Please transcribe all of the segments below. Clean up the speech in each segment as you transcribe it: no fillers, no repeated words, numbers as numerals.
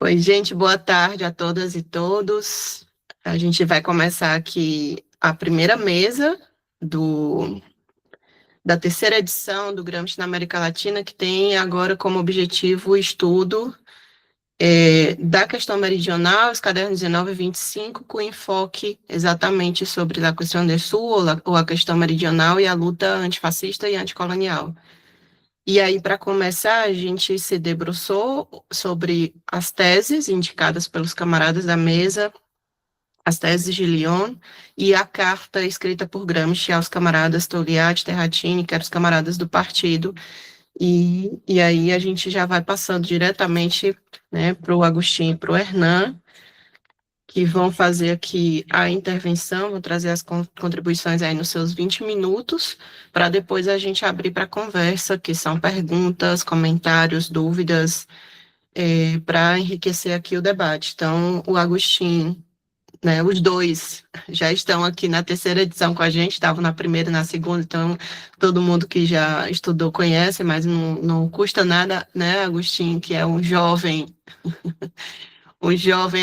Oi, gente, boa tarde a todas e todos. A gente vai começar aqui a primeira mesa do, da terceira edição do Gramsci na América Latina, que tem agora como objetivo o estudo da questão meridional, os cadernos 19 e 25, com enfoque exatamente sobre a questão do Sul, ou a questão meridional e a luta antifascista e anticolonial. E aí, para começar, a gente se debruçou sobre as teses indicadas pelos camaradas da mesa, as teses de Lyon, e a carta escrita por Gramsci aos camaradas Togliatti, Terracini, que eram os camaradas do partido. E aí a gente já vai passando diretamente, né, para o Agostinho e para o Hernan, que vão fazer aqui a intervenção, vão trazer as contribuições aí nos seus 20 minutos, para depois a gente abrir para conversa, que são perguntas, comentários, dúvidas, para enriquecer aqui o debate. Então, o Agostinho, né, os dois já estão aqui na terceira edição com a gente, estavam na primeira e na segunda, então todo mundo que já estudou conhece, mas não custa nada, né, Agostinho, que é um jovem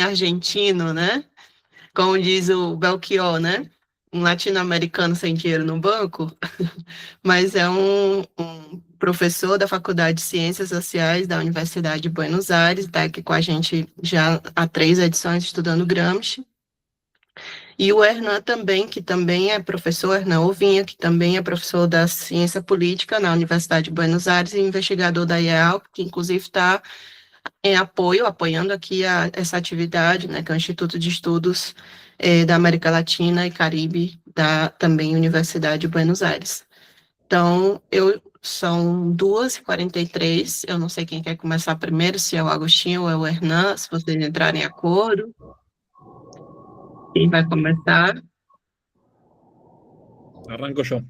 argentino, né? Como diz o Belchior, né? Um latino-americano sem dinheiro no banco, mas é um professor da Faculdade de Ciências Sociais da Universidade de Buenos Aires, está aqui com a gente já há 3 edições estudando Gramsci. E o Hernan também, que também é professor, Hernan Ovinha, que também é professor da Ciência Política na Universidade de Buenos Aires e investigador da IEAL, que inclusive está em apoiando aqui essa atividade, né, que é o Instituto de Estudos da América Latina e Caribe, da também Universidade de Buenos Aires. Então, são 2h43, eu não sei quem quer começar primeiro, se é o Agostinho ou é o Hernan, se vocês entrarem em acordo. Quem vai começar? Arranco yo.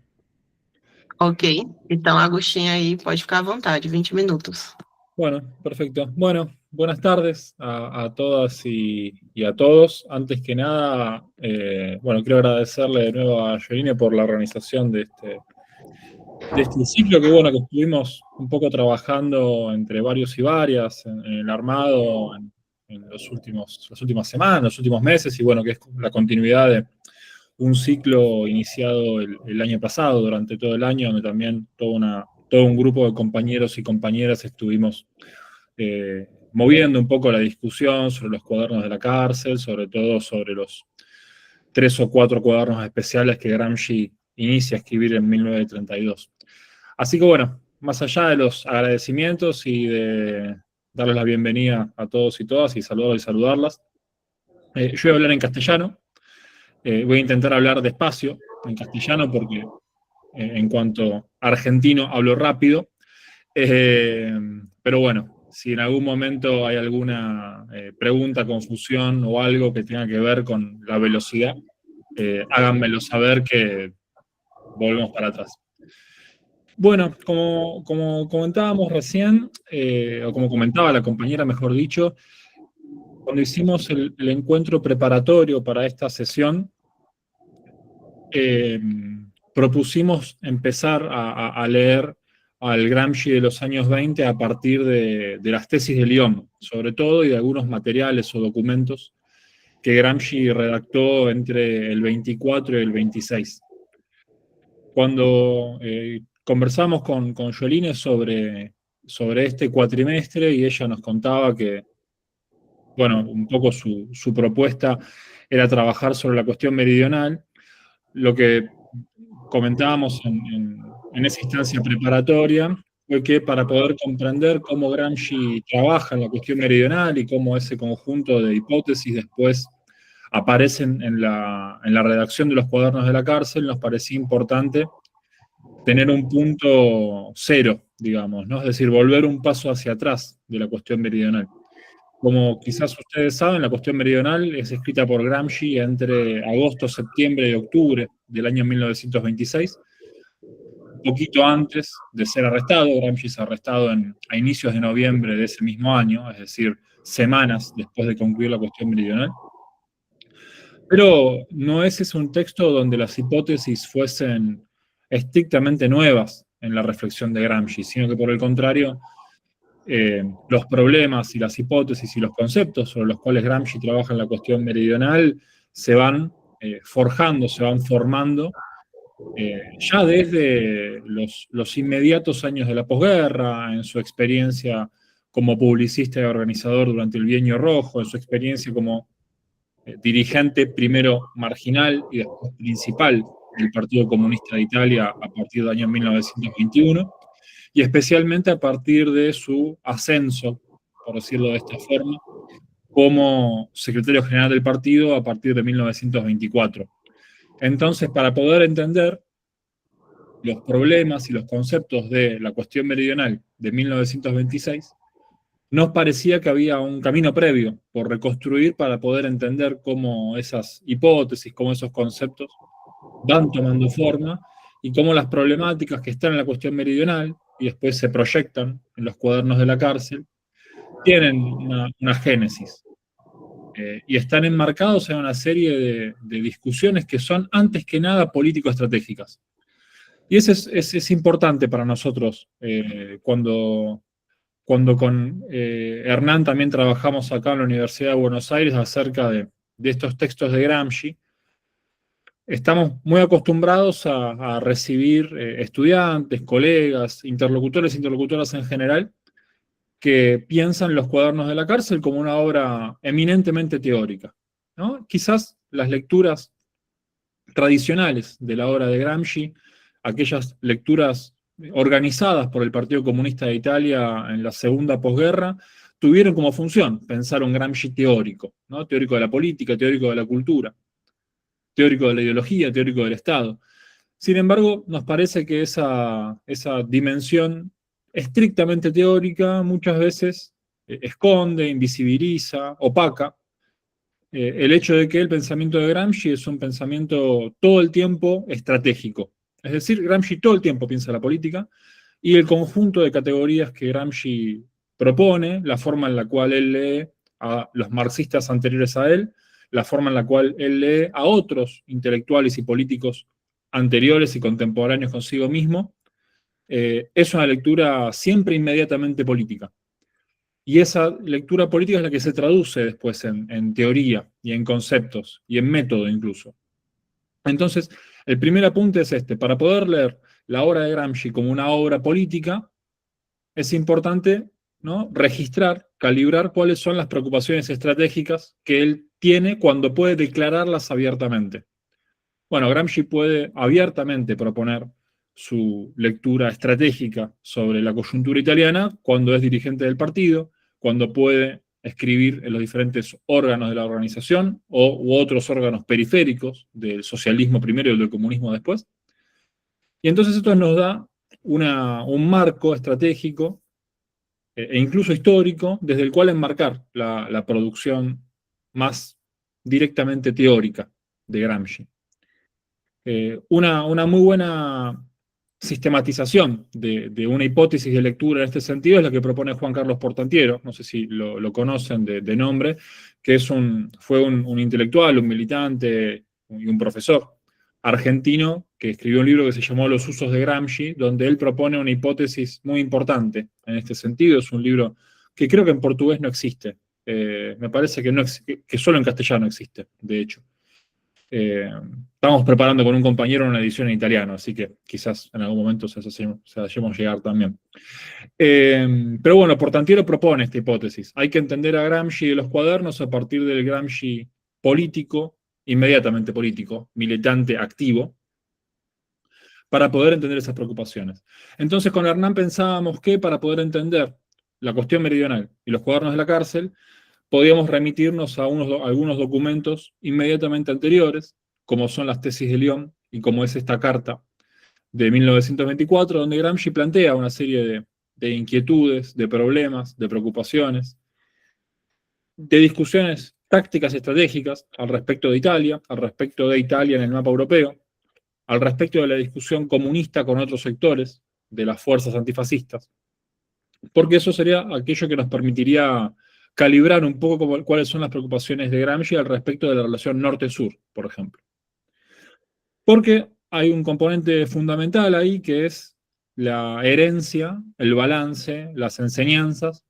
Ok, então, Agostinho aí, pode ficar à vontade, 20 minutos. Bueno, perfecto. Bueno, buenas tardes a todas y a todos. Antes que nada, bueno, quiero agradecerle de nuevo a Yoline por la organización de este ciclo que, bueno, que estuvimos un poco trabajando entre varios y varias en el armado en las últimas semanas, los últimos meses, y bueno, que es la continuidad de un ciclo iniciado el año pasado, durante todo el año, donde también todo un grupo de compañeros y compañeras estuvimos moviendo un poco la discusión sobre los cuadernos de la cárcel, sobre todo sobre los 3 o 4 cuadernos especiales que Gramsci inicia a escribir en 1932. Así que bueno, más allá de los agradecimientos y de darles la bienvenida a todos y todas y saludarlas, yo voy a hablar en castellano. Voy a intentar hablar despacio en castellano porque en cuanto argentino hablo rápido. Pero bueno, si en algún momento hay alguna pregunta, confusión o algo que tenga que ver con la velocidad, háganmelo saber que volvemos para atrás. Bueno, como comentábamos recién, o como comentaba la compañera, mejor dicho, cuando hicimos el encuentro preparatorio para esta sesión, propusimos empezar a leer al Gramsci de los años 20 a partir de las tesis de Lyon, sobre todo, y de algunos materiales o documentos que Gramsci redactó entre el 24 y el 26. Cuando conversamos con Yoline sobre este cuatrimestre, y ella nos contaba que, bueno, un poco su propuesta era trabajar sobre la cuestión meridional, lo que comentábamos en esa instancia preparatoria fue que para poder comprender cómo Gramsci trabaja en la cuestión meridional y cómo ese conjunto de hipótesis después aparecen en la redacción de los cuadernos de la cárcel, nos parecía importante tener un punto cero, digamos, ¿no? Es decir, volver un paso hacia atrás de la cuestión meridional. Como quizás ustedes saben, la cuestión meridional es escrita por Gramsci entre agosto, septiembre y octubre del año 1926, un poquito antes de ser arrestado. Gramsci es arrestado a inicios de noviembre de ese mismo año, es decir, semanas después de concluir la cuestión meridional. Pero no ese es un texto donde las hipótesis fuesen estrictamente nuevas en la reflexión de Gramsci, sino que por el contrario, los problemas y las hipótesis y los conceptos sobre los cuales Gramsci trabaja en la cuestión meridional se van forjando, se van formando ya desde los inmediatos años de la posguerra, en su experiencia como publicista y organizador durante el Bienio Rojo, en su experiencia como dirigente primero marginal y después principal del Partido Comunista de Italia a partir del año 1921, y especialmente a partir de su ascenso, por decirlo de esta forma, como secretario general del partido a partir de 1924. Entonces, para poder entender los problemas y los conceptos de la cuestión meridional de 1926, nos parecía que había un camino previo por reconstruir para poder entender cómo esas hipótesis, cómo esos conceptos van tomando forma y cómo las problemáticas que están en la cuestión meridional y después se proyectan en los cuadernos de la cárcel, tienen una génesis y están enmarcados en una serie de discusiones que son antes que nada político-estratégicas. Y eso es importante para nosotros cuando con Hernán también trabajamos acá en la Universidad de Buenos Aires acerca de estos textos de Gramsci. Estamos muy acostumbrados a recibir estudiantes, colegas, interlocutores e interlocutoras en general, que piensan los cuadernos de la cárcel como una obra eminentemente teórica, ¿no? Quizás las lecturas tradicionales de la obra de Gramsci, aquellas lecturas organizadas por el Partido Comunista de Italia en la segunda posguerra, tuvieron como función pensar un Gramsci teórico, ¿no? Teórico de la política, teórico de la cultura, teórico de la ideología, teórico del Estado. Sin embargo, nos parece que esa dimensión estrictamente teórica muchas veces esconde, invisibiliza, opaca el hecho de que el pensamiento de Gramsci es un pensamiento todo el tiempo estratégico. Es decir, Gramsci todo el tiempo piensa la política y el conjunto de categorías que Gramsci propone, la forma en la cual él lee a los marxistas anteriores a él, la forma en la cual él lee a otros intelectuales y políticos anteriores y contemporáneos consigo mismo, es una lectura siempre inmediatamente política. Y esa lectura política es la que se traduce después en teoría y en conceptos y en método incluso. Entonces, el primer apunte es este. Para poder leer la obra de Gramsci como una obra política, es importante, ¿no?, registrar, calibrar cuáles son las preocupaciones estratégicas que él tiene cuando puede declararlas abiertamente. Bueno, Gramsci puede abiertamente proponer su lectura estratégica sobre la coyuntura italiana cuando es dirigente del partido, cuando puede escribir en los diferentes órganos de la organización u otros órganos periféricos del socialismo primero y del comunismo después. Y entonces esto nos da un marco estratégico e incluso histórico desde el cual enmarcar la producción más directamente teórica de Gramsci. Una muy buena sistematización de una hipótesis de lectura en este sentido es la que propone Juan Carlos Portantiero, no sé si lo conocen de nombre, que fue un intelectual, un militante y un profesor argentino que escribió un libro que se llamó Los usos de Gramsci, donde él propone una hipótesis muy importante en este sentido. Es un libro que creo que en portugués no existe. Me parece que solo en castellano existe, de hecho. Estamos preparando con un compañero una edición en italiano, así que quizás en algún momento se hacemos llegar también. Pero bueno, Portantiero propone esta hipótesis. Hay que entender a Gramsci de los cuadernos a partir del Gramsci político, inmediatamente político, militante, activo, para poder entender esas preocupaciones. Entonces con Hernán pensábamos que para poder entender la cuestión meridional y los cuadernos de la cárcel, podíamos remitirnos a algunos documentos inmediatamente anteriores, como son las tesis de Lyon y como es esta carta de 1924, donde Gramsci plantea una serie de inquietudes, de problemas, de preocupaciones, de discusiones tácticas y estratégicas al respecto de Italia, al respecto de Italia en el mapa europeo, al respecto de la discusión comunista con otros sectores de las fuerzas antifascistas, porque eso sería aquello que nos permitiría calibrar un poco cuáles son las preocupaciones de Gramsci al respecto de la relación norte-sur, por ejemplo. Porque hay un componente fundamental ahí que es la herencia, el balance, las enseñanzas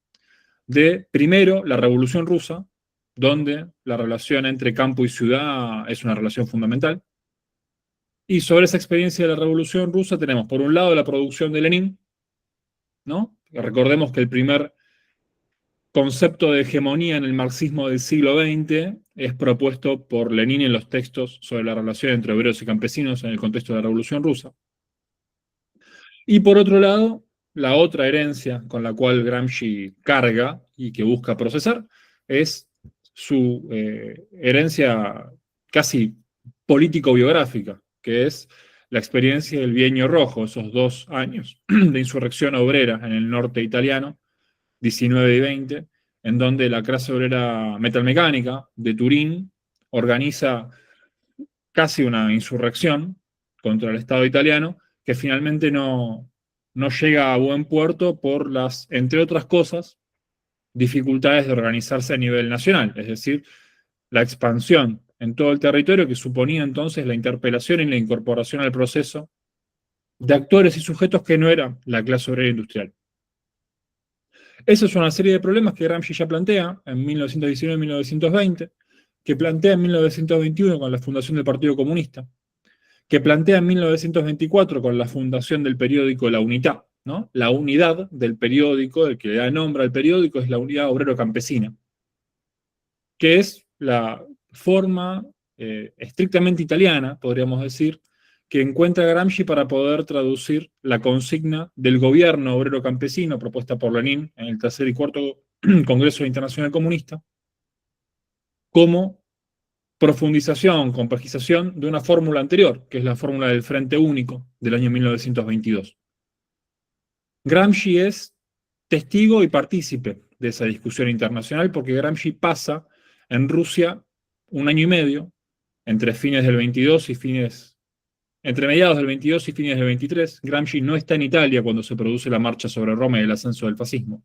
de, primero, la Revolución Rusa, donde la relación entre campo y ciudad es una relación fundamental. Y sobre esa experiencia de la Revolución Rusa tenemos, por un lado, la producción de Lenin, ¿no? Recordemos que el primer concepto de hegemonía en el marxismo del siglo XX es propuesto por Lenin en los textos sobre la relación entre obreros y campesinos en el contexto de la Revolución Rusa. Y por otro lado, la otra herencia con la cual Gramsci carga y que busca procesar es su herencia casi político-biográfica, que es la experiencia del Bienio Rojo, esos 2 años de insurrección obrera en el norte italiano, 19 y 20, en donde la clase obrera metalmecánica de Turín organiza casi una insurrección contra el Estado italiano, que finalmente no llega a buen puerto por las, entre otras cosas, dificultades de organizarse a nivel nacional, es decir, la expansión en todo el territorio que suponía entonces la interpelación y la incorporación al proceso de actores y sujetos que no eran la clase obrera industrial. Esa es una serie de problemas que Gramsci ya plantea en 1919 y 1920, que plantea en 1921 con la fundación del Partido Comunista, que plantea en 1924 con la fundación del periódico La Unità, ¿no? La unidad del periódico, el que le da nombre al periódico es la Unidad Obrero-Campesina, que es la forma estrictamente italiana, podríamos decir, que encuentra Gramsci para poder traducir la consigna del gobierno obrero campesino propuesta por Lenin en el tercer y cuarto Congreso Internacional Comunista, como profundización, complejización de una fórmula anterior, que es la fórmula del Frente Único del año 1922. Gramsci es testigo y partícipe de esa discusión internacional porque Gramsci pasa en Rusia 1 año y medio, entre fines del 22 y entre mediados del 22 y fines del 23. Gramsci no está en Italia cuando se produce la marcha sobre Roma y el ascenso del fascismo.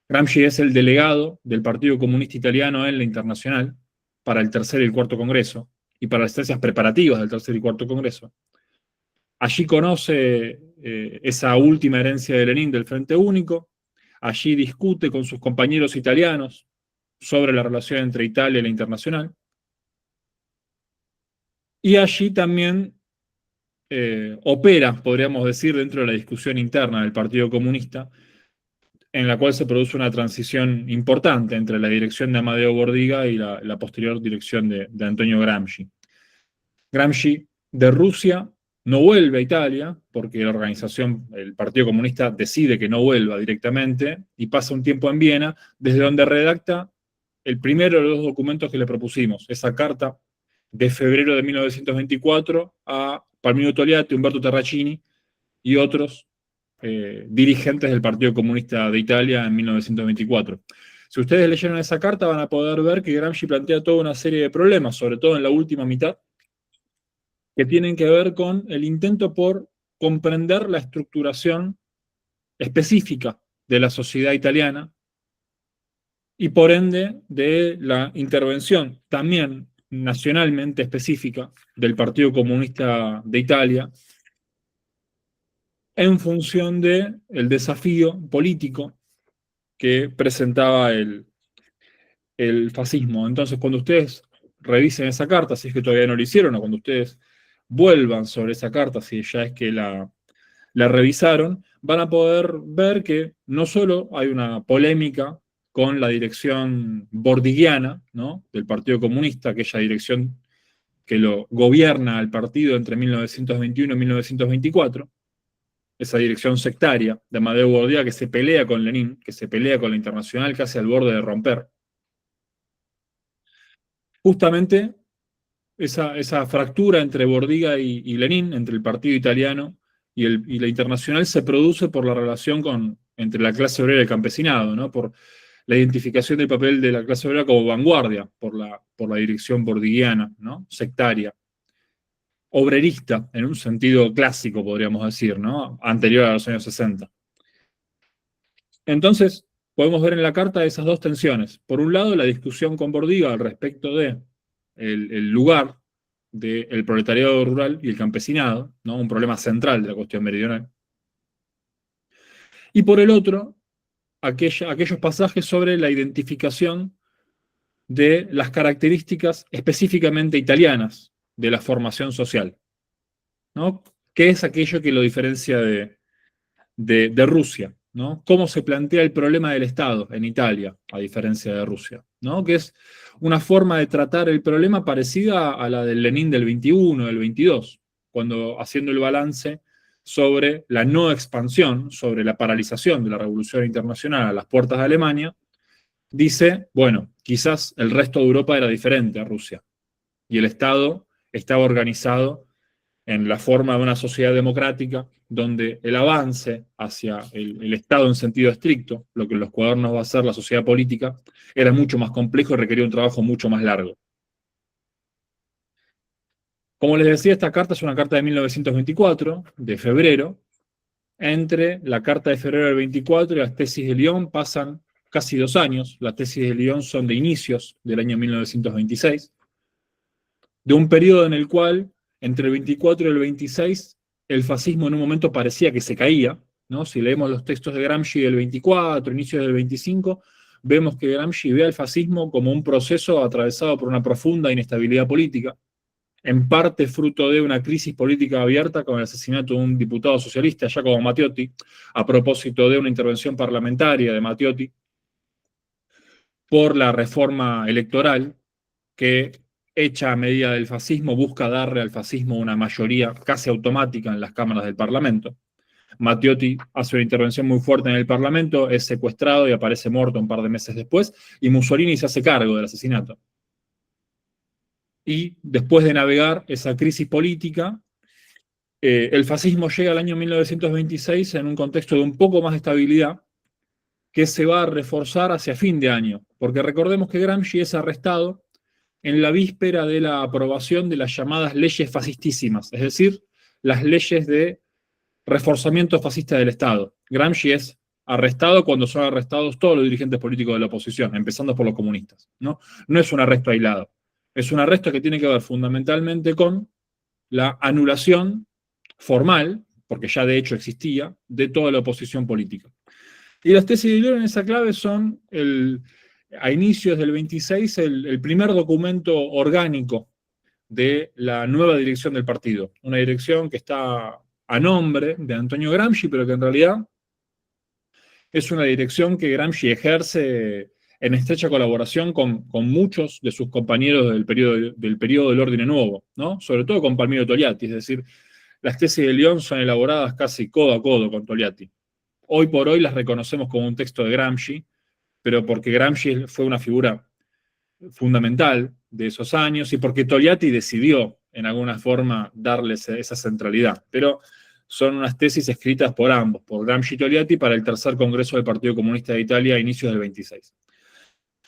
Gramsci es el delegado del Partido Comunista Italiano en la Internacional para el tercer y el cuarto Congreso y para las instancias preparativas del tercer y cuarto Congreso. Allí conoce esa última herencia de Lenin del Frente Único, allí discute con sus compañeros italianos sobre la relación entre Italia y la Internacional, y allí también opera, podríamos decir, dentro de la discusión interna del Partido Comunista, en la cual se produce una transición importante entre la dirección de Amadeo Bordiga y la posterior dirección de Antonio Gramsci. Gramsci de Rusia no vuelve a Italia, porque la organización, el Partido Comunista decide que no vuelva directamente, y pasa un tiempo en Viena, desde donde redacta el primero de los documentos que le propusimos, esa carta de febrero de 1924 a Palmiro Togliatti, Umberto Terracini y otros dirigentes del Partido Comunista de Italia en 1924. Si ustedes leyeron esa carta van a poder ver que Gramsci plantea toda una serie de problemas, sobre todo en la última mitad, que tienen que ver con el intento por comprender la estructuración específica de la sociedad italiana y por ende de la intervención también nacionalmente específica del Partido Comunista de Italia en función del desafío político que presentaba el fascismo. Entonces, cuando ustedes revisen esa carta, si es que todavía no lo hicieron, o cuando ustedes vuelvan sobre esa carta, si ya es que la revisaron, van a poder ver que no solo hay una polémica con la dirección bordigiana, ¿no?, del Partido Comunista, aquella dirección que lo gobierna al partido entre 1921 y 1924, esa dirección sectaria de Amadeo Bordiga que se pelea con Lenin, que se pelea con la Internacional casi al borde de romper. Justamente esa fractura entre Bordiga y Lenin, entre el partido italiano y la Internacional, se produce por la relación entre la clase obrera y el campesinado, ¿no?, por la identificación del papel de la clase obrera como vanguardia por la dirección bordiguiana, ¿no?, sectaria, obrerista, en un sentido clásico, podríamos decir, ¿no?, anterior a los años 60. Entonces, podemos ver en la carta esas dos tensiones. Por un lado, la discusión con Bordiga al respecto de el lugar del proletariado rural y el campesinado, ¿no?, un problema central de la cuestión meridional. y por el otro, aquellos pasajes sobre la identificación de las características específicamente italianas de la formación social, ¿no? ¿Qué es aquello que lo diferencia de Rusia? ¿No? ¿Cómo se plantea el problema del Estado en Italia, a diferencia de Rusia? ¿No? Que es una forma de tratar el problema parecida a la del Lenin del 21, del 22, cuando haciendo el balance sobre la no expansión, sobre la paralización de la revolución internacional a las puertas de Alemania, dice, bueno, quizás el resto de Europa era diferente a Rusia, y el Estado estaba organizado en la forma de una sociedad democrática, donde el avance hacia el Estado en sentido estricto, lo que en los cuadernos va a ser la sociedad política, era mucho más complejo y requería un trabajo mucho más largo. Como les decía, esta carta es una carta de 1924, de febrero. Entre la carta de febrero del 24 y las tesis de Lyon pasan casi 2 años. Las tesis de Lyon son de inicios del año 1926, de un periodo en el cual, entre el 24 y el 26, el fascismo en un momento parecía que se caía, ¿no? Si leemos los textos de Gramsci del 24, inicios del 25, vemos que Gramsci ve al fascismo como un proceso atravesado por una profunda inestabilidad política, en parte fruto de una crisis política abierta con el asesinato de un diputado socialista, Giacomo Matteotti, a propósito de una intervención parlamentaria de Matteotti por la reforma electoral que, hecha a medida del fascismo, busca darle al fascismo una mayoría casi automática en las cámaras del Parlamento. Matteotti hace una intervención muy fuerte en el Parlamento, es secuestrado y aparece muerto un par de meses después, y Mussolini se hace cargo del asesinato. Y después de navegar esa crisis política, el fascismo llega al año 1926 en un contexto de un poco más de estabilidad, que se va a reforzar hacia fin de año, porque recordemos que Gramsci es arrestado en la víspera de la aprobación de las llamadas leyes fascistísimas, es decir, las leyes de reforzamiento fascista del Estado. Gramsci es arrestado cuando son arrestados todos los dirigentes políticos de la oposición, empezando por los comunistas, ¿no? No es un arresto aislado, es un arresto que tiene que ver fundamentalmente con la anulación formal, porque ya de hecho existía, de toda la oposición política. Y las tesis de Lyon en esa clave son, a inicios del 26, el primer documento orgánico de la nueva dirección del partido. Una dirección que está a nombre de Antonio Gramsci, pero que en realidad es una dirección que Gramsci ejerce en estrecha colaboración con muchos de sus compañeros del periodo del Orden Nuevo, ¿no? Sobre todo con Palmiro Togliatti, es decir, las tesis de Lyon son elaboradas casi codo a codo con Togliatti. Hoy por hoy las reconocemos como un texto de Gramsci, pero porque Gramsci fue una figura fundamental de esos años y porque Togliatti decidió en alguna forma darles esa centralidad. Pero son unas tesis escritas por ambos, por Gramsci y Togliatti, para el tercer Congreso del Partido Comunista de Italia a inicios del 26.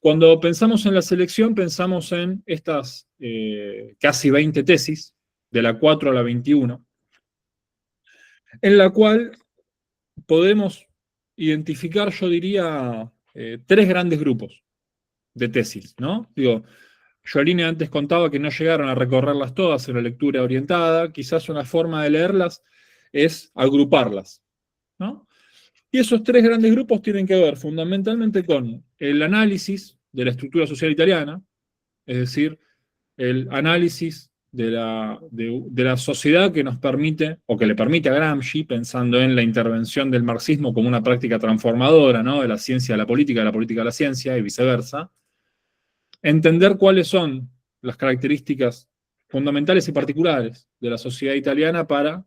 Cuando pensamos en la selección, pensamos en estas casi 20 tesis, de la 4 a la 21, en la cual podemos identificar, yo diría, 3 grandes grupos de tesis, ¿no? Digo, Giolini antes contaba que no llegaron a recorrerlas todas en la lectura orientada, quizás una forma de leerlas es agruparlas, ¿no? Y esos 3 grandes grupos tienen que ver fundamentalmente con el análisis de la estructura social italiana, es decir, el análisis de la sociedad que nos permite, o que le permite a Gramsci, pensando en la intervención del marxismo como una práctica transformadora, ¿no? De la ciencia a la política, de la política a la ciencia, y viceversa, entender cuáles son las características fundamentales y particulares de la sociedad italiana para,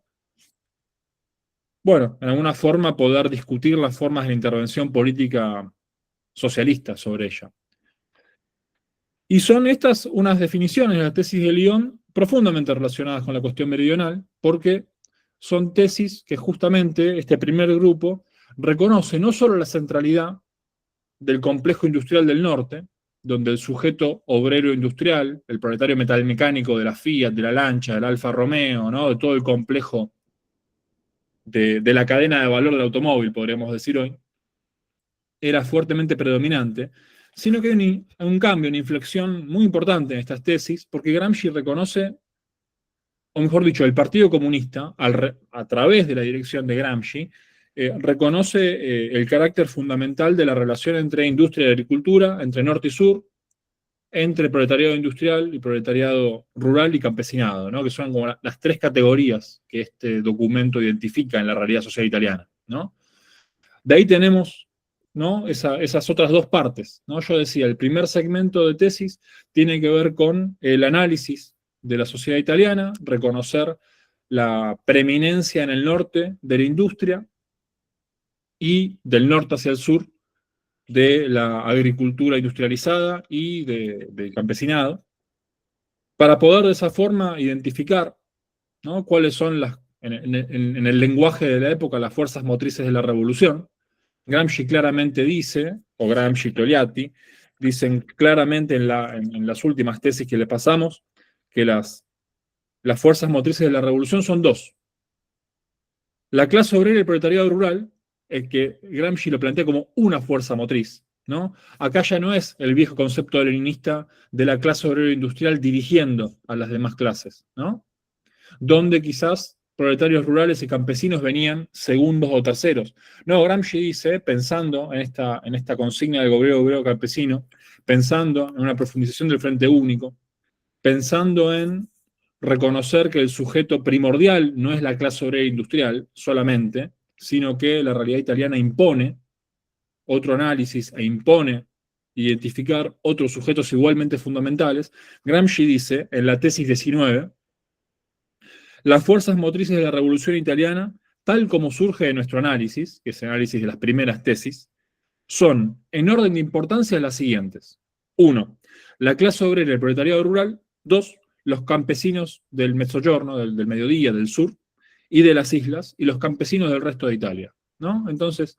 bueno, en alguna forma poder discutir las formas de la intervención política socialista sobre ella. Y son estas unas definiciones de la tesis de Lyon profundamente relacionadas con la cuestión meridional, porque son tesis que justamente este primer grupo reconoce no solo la centralidad del complejo industrial del norte, donde el sujeto obrero industrial, el proletario metalmecánico de la Fiat, de la Lancia, del Alfa Romeo, ¿no? De todo el complejo de la cadena de valor del automóvil, podríamos decir hoy, era fuertemente predominante, sino que hay un cambio, una inflexión muy importante en estas tesis, porque Gramsci reconoce, o mejor dicho, el Partido Comunista, a través de la dirección de Gramsci, reconoce el carácter fundamental de la relación entre industria y agricultura, entre norte y sur, entre proletariado industrial y proletariado rural y campesinado, ¿no? Que son como las tres categorías que este documento identifica en la realidad social italiana, ¿no? De ahí tenemos, ¿no? Esas otras dos partes, ¿no? Yo decía, el primer segmento de tesis tiene que ver con el análisis de la sociedad italiana, reconocer la preeminencia en el norte de la industria y del norte hacia el sur de la agricultura industrializada y del campesinado, para poder de esa forma identificar, ¿no? Cuáles son en el lenguaje de la época las fuerzas motrices de la revolución. Gramsci claramente dice, o Gramsci y Togliatti, dicen claramente en las últimas tesis que le pasamos, que las fuerzas motrices de la revolución son dos. La clase obrera y el proletariado rural, el que Gramsci lo plantea como una fuerza motriz, ¿no? Acá ya no es el viejo concepto leninista de la clase obrera industrial dirigiendo a las demás clases, ¿no? Donde quizás proletarios rurales y campesinos venían segundos o terceros. No, Gramsci dice, pensando en esta consigna del gobierno obrero campesino, pensando en una profundización del Frente Único, pensando en reconocer que el sujeto primordial no es la clase obrera industrial solamente, sino que la realidad italiana impone otro análisis e impone identificar otros sujetos igualmente fundamentales. Gramsci dice, en la tesis 19, las fuerzas motrices de la Revolución Italiana, tal como surge de nuestro análisis, que es el análisis de las primeras tesis, son, en orden de importancia, las siguientes. 1. La clase obrera y el proletariado rural. 2. Los campesinos del Mezzogiorno, del mediodía, del sur, y de las islas, y los campesinos del resto de Italia, ¿no? Entonces,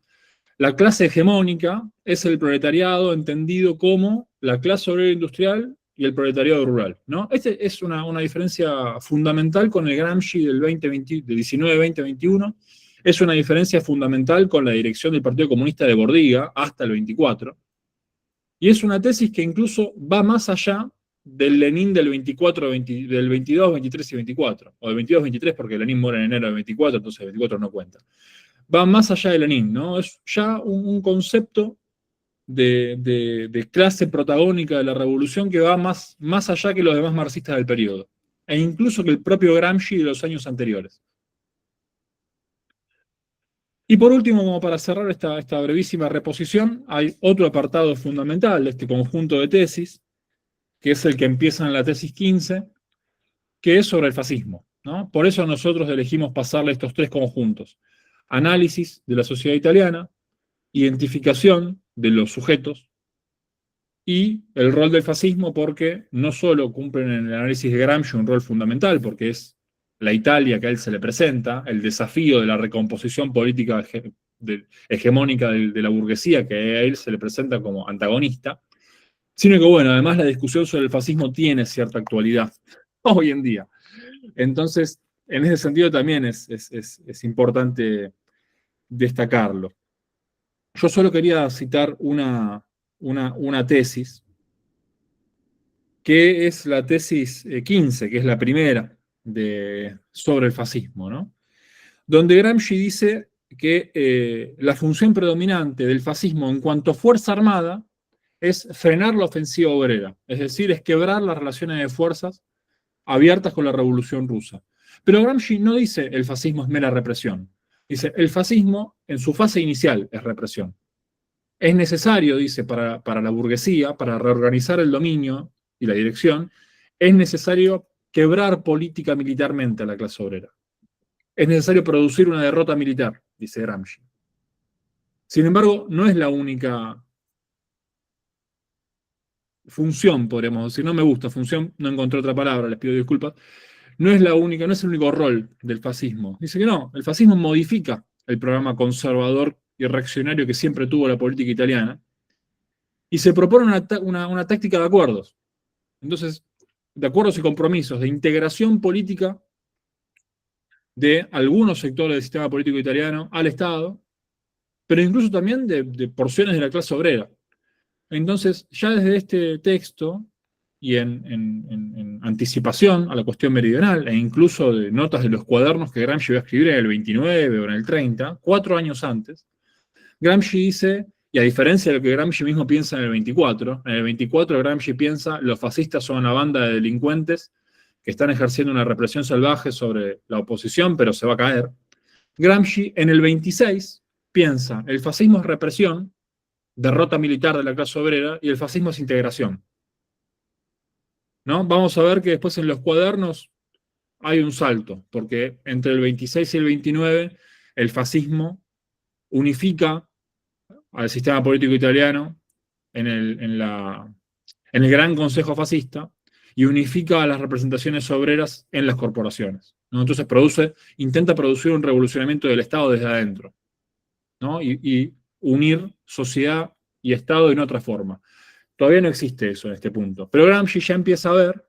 la clase hegemónica es el proletariado entendido como la clase obrera industrial y el proletariado rural, ¿no? Esta es una diferencia fundamental con el Gramsci del 19-20-21, es una diferencia fundamental con la dirección del Partido Comunista de Bordiga hasta el 24, y es una tesis que incluso va más allá del Lenin del 24, del 22, 23 y 24, o del 22, 23 porque Lenin muere en enero del 24, entonces el 24 no cuenta. Va más allá de Lenin, ¿no? Es ya un concepto de clase protagónica de la revolución que va más allá que los demás marxistas del periodo, e incluso que el propio Gramsci de los años anteriores. Y por último, como para cerrar esta brevísima reposición, hay otro apartado fundamental de este conjunto de tesis, que es el que empieza en la tesis 15, que es sobre el fascismo, ¿no? Por eso nosotros elegimos pasarle estos tres conjuntos: análisis de la sociedad italiana, identificación de los sujetos y el rol del fascismo, porque no solo cumplen en el análisis de Gramsci un rol fundamental, porque es la Italia que a él se le presenta, el desafío de la recomposición política hegemónica de la burguesía que a él se le presenta como antagonista, sino que, bueno, además la discusión sobre el fascismo tiene cierta actualidad hoy en día. Entonces, en ese sentido también es importante destacarlo. Yo solo quería citar una tesis, que es la tesis 15, que es la primera sobre el fascismo, ¿no? Donde Gramsci dice que la función predominante del fascismo en cuanto a fuerza armada es frenar la ofensiva obrera, es decir, es quebrar las relaciones de fuerzas abiertas con la Revolución Rusa. Pero Gramsci no dice el fascismo es mera represión, dice el fascismo en su fase inicial es represión. Es necesario, dice, para la burguesía, para reorganizar el dominio y la dirección, es necesario quebrar política militarmente a la clase obrera. Es necesario producir una derrota militar, dice Gramsci. Sin embargo, no es la única función, podríamos decir. No me gusta función, no encontré otra palabra, les pido disculpas. No es la única, no es el único rol del fascismo. Dice que no, el fascismo modifica el programa conservador y reaccionario que siempre tuvo la política italiana, y se propone una táctica de acuerdos. Entonces, de acuerdos y compromisos, de integración política de algunos sectores del sistema político italiano al Estado, pero incluso también de porciones de la clase obrera. Entonces, ya desde este texto, y en anticipación a la cuestión meridional, e incluso de notas de los cuadernos que Gramsci iba a escribir en el 29 o en el 30, 4 años antes, Gramsci dice, y a diferencia de lo que Gramsci mismo piensa en el 24 Gramsci piensa, los fascistas son una banda de delincuentes que están ejerciendo una represión salvaje sobre la oposición, pero se va a caer. Gramsci en el 26 piensa, el fascismo es represión, derrota militar de la clase obrera, y el fascismo es integración. ¿No? Vamos a ver que después en los cuadernos hay un salto, porque entre el 26 y el 29 el fascismo unifica al sistema político italiano en el Gran Consejo Fascista y unifica a las representaciones obreras en las corporaciones, ¿no? Entonces intenta producir un revolucionamiento del Estado desde adentro, ¿no? Y unir sociedad y Estado en otra forma. Todavía no existe eso en este punto. Pero Gramsci ya empieza a ver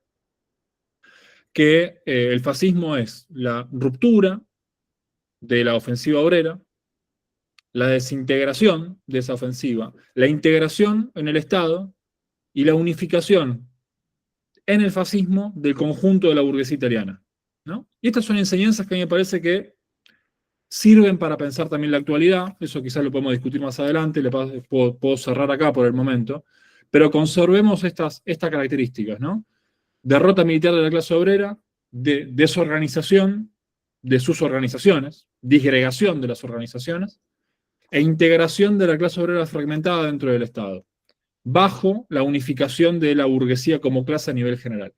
que el fascismo es la ruptura de la ofensiva obrera, la desintegración de esa ofensiva, la integración en el Estado y la unificación en el fascismo del conjunto de la burguesía italiana, ¿no? Y estas son enseñanzas que a mí me parece que sirven para pensar también la actualidad. Eso quizás lo podemos discutir más adelante, puedo cerrar acá por el momento, pero conservemos estas características, ¿no? Derrota militar de la clase obrera, desorganización de sus organizaciones, disgregación de las organizaciones, e integración de la clase obrera fragmentada dentro del Estado, bajo la unificación de la burguesía como clase a nivel general.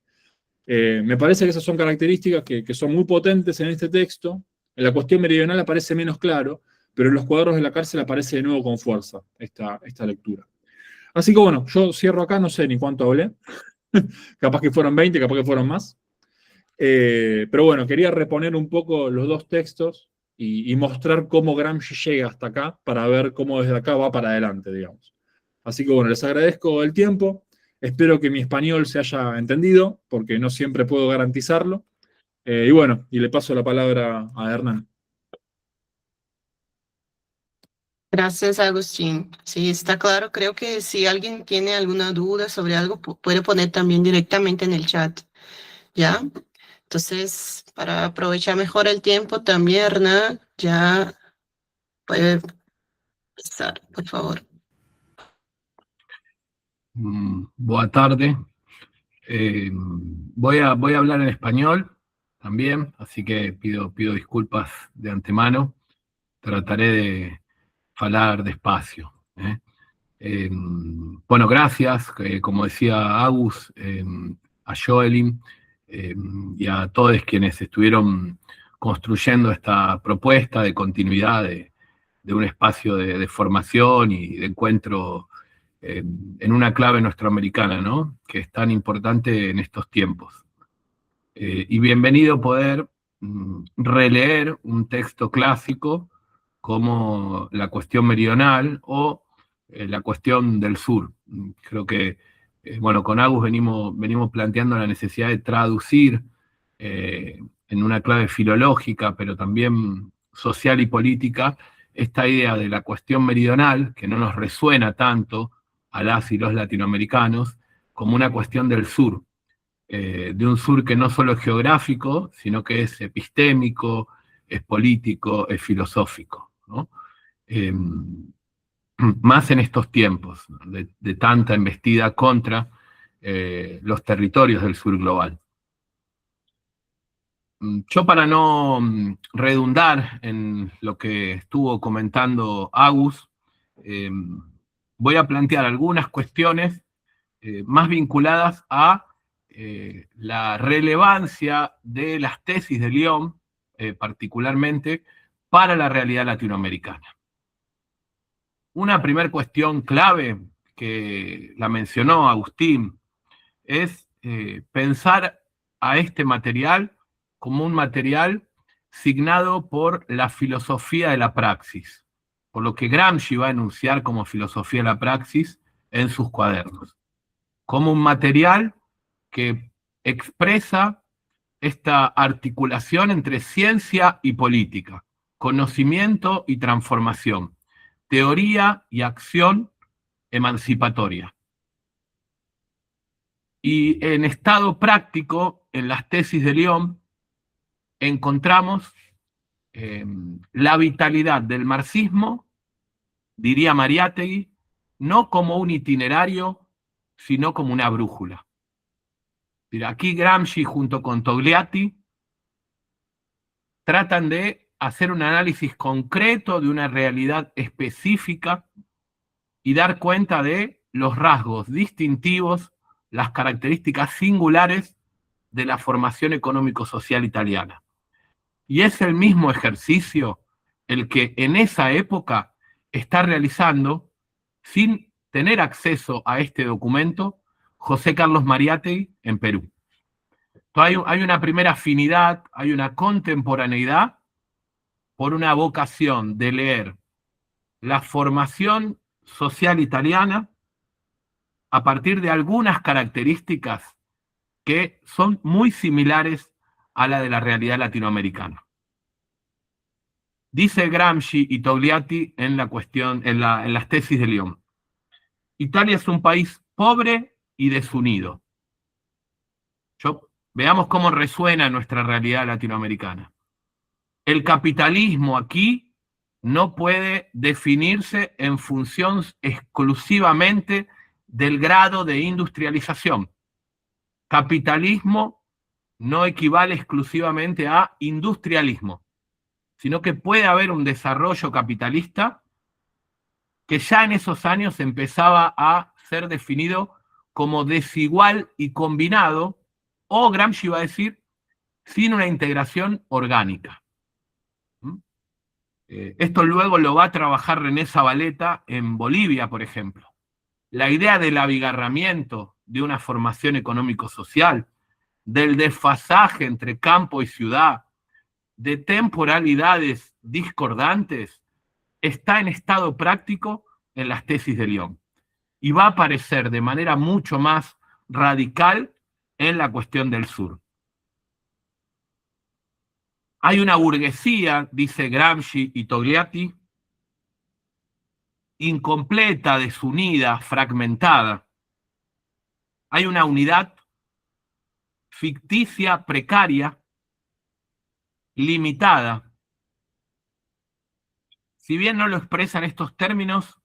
Me parece que esas son características que son muy potentes en este texto. En la cuestión meridional aparece menos claro, pero en los cuadros de la cárcel aparece de nuevo con fuerza esta lectura. Así que bueno, yo cierro acá, no sé ni cuánto hablé. Capaz que fueron 20, capaz que fueron más. Pero bueno, quería reponer un poco los dos textos y mostrar cómo Gramsci llega hasta acá para ver cómo desde acá va para adelante, digamos. Así que bueno, les agradezco el tiempo. Espero que mi español se haya entendido, porque no siempre puedo garantizarlo. Y bueno, y le paso la palabra a Hernán. Gracias, Agustín. Sí, está claro. Creo que si alguien tiene alguna duda sobre algo, puede poner también directamente en el chat, ¿ya? Entonces, para aprovechar mejor el tiempo también, Hernán, ya puede empezar, por favor. Boa tarde. Voy a hablar en español también, así que pido disculpas de antemano. Trataré de hablar despacio. Bueno, gracias, como decía Agus, a Joelyn y a todos quienes estuvieron construyendo esta propuesta de continuidad de un espacio de formación y de encuentro en una clave nuestroamericana, ¿no? Que es tan importante en estos tiempos. Y bienvenido poder releer un texto clásico como La cuestión meridional o La cuestión del sur. Creo que, bueno, con Agus venimos planteando la necesidad de traducir en una clave filológica, pero también social y política, esta idea de la cuestión meridional, que no nos resuena tanto a las y los latinoamericanos, como una cuestión del sur, de un sur que no solo es geográfico, sino que es epistémico, es político, es filosófico, ¿no? Más en estos tiempos, ¿no? de tanta embestida contra los territorios del sur global. Yo, para no redundar en lo que estuvo comentando Agus, voy a plantear algunas cuestiones más vinculadas a la relevancia de las tesis de Lyon, particularmente para la realidad latinoamericana. Una primera cuestión clave que la mencionó Agustín es pensar a este material como un material signado por la filosofía de la praxis, por lo que Gramsci va a enunciar como filosofía de la praxis en sus cuadernos, como un material que expresa esta articulación entre ciencia y política, conocimiento y transformación, teoría y acción emancipatoria. Y en estado práctico, en las tesis de Lyon, encontramos la vitalidad del marxismo, diría Mariátegui, no como un itinerario, sino como una brújula. Aquí Gramsci junto con Togliatti tratan de hacer un análisis concreto de una realidad específica y dar cuenta de los rasgos distintivos, las características singulares de la formación económico-social italiana. Y es el mismo ejercicio el que en esa época está realizando, sin tener acceso a este documento, José Carlos Mariátegui en Perú. Entonces hay una primera afinidad, hay una contemporaneidad por una vocación de leer la formación social italiana a partir de algunas características que son muy similares a la de la realidad latinoamericana. Dice Gramsci y Togliatti en las tesis de Lyon: Italia es un país pobre y desunido. Veamos cómo resuena nuestra realidad latinoamericana. El capitalismo aquí no puede definirse en función exclusivamente del grado de industrialización. Capitalismo no equivale exclusivamente a industrialismo, sino que puede haber un desarrollo capitalista que ya en esos años empezaba a ser definido como desigual y combinado, o Gramsci va a decir, sin una integración orgánica. Esto luego lo va a trabajar René Zavaleta en Bolivia, por ejemplo. La idea del abigarramiento de una formación económico-social, del desfasaje entre campo y ciudad, de temporalidades discordantes, está en estado práctico en las tesis de Lyon. Y va a aparecer de manera mucho más radical en la cuestión del sur. Hay una burguesía, dice Gramsci y Togliatti, incompleta, desunida, fragmentada. Hay una unidad ficticia, precaria, limitada. Si bien no lo expresan estos términos,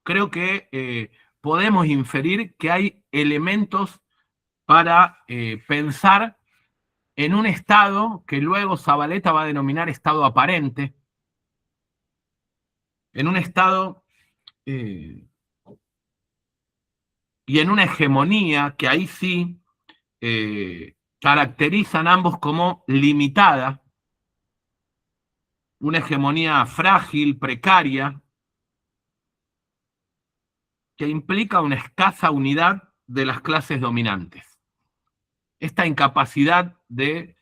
creo que podemos inferir que hay elementos para pensar en un estado que luego Zavaleta va a denominar estado aparente, en un estado y en una hegemonía que ahí sí caracterizan ambos como limitada, una hegemonía frágil, precaria, que implica una escasa unidad de las clases dominantes. Esta incapacidad de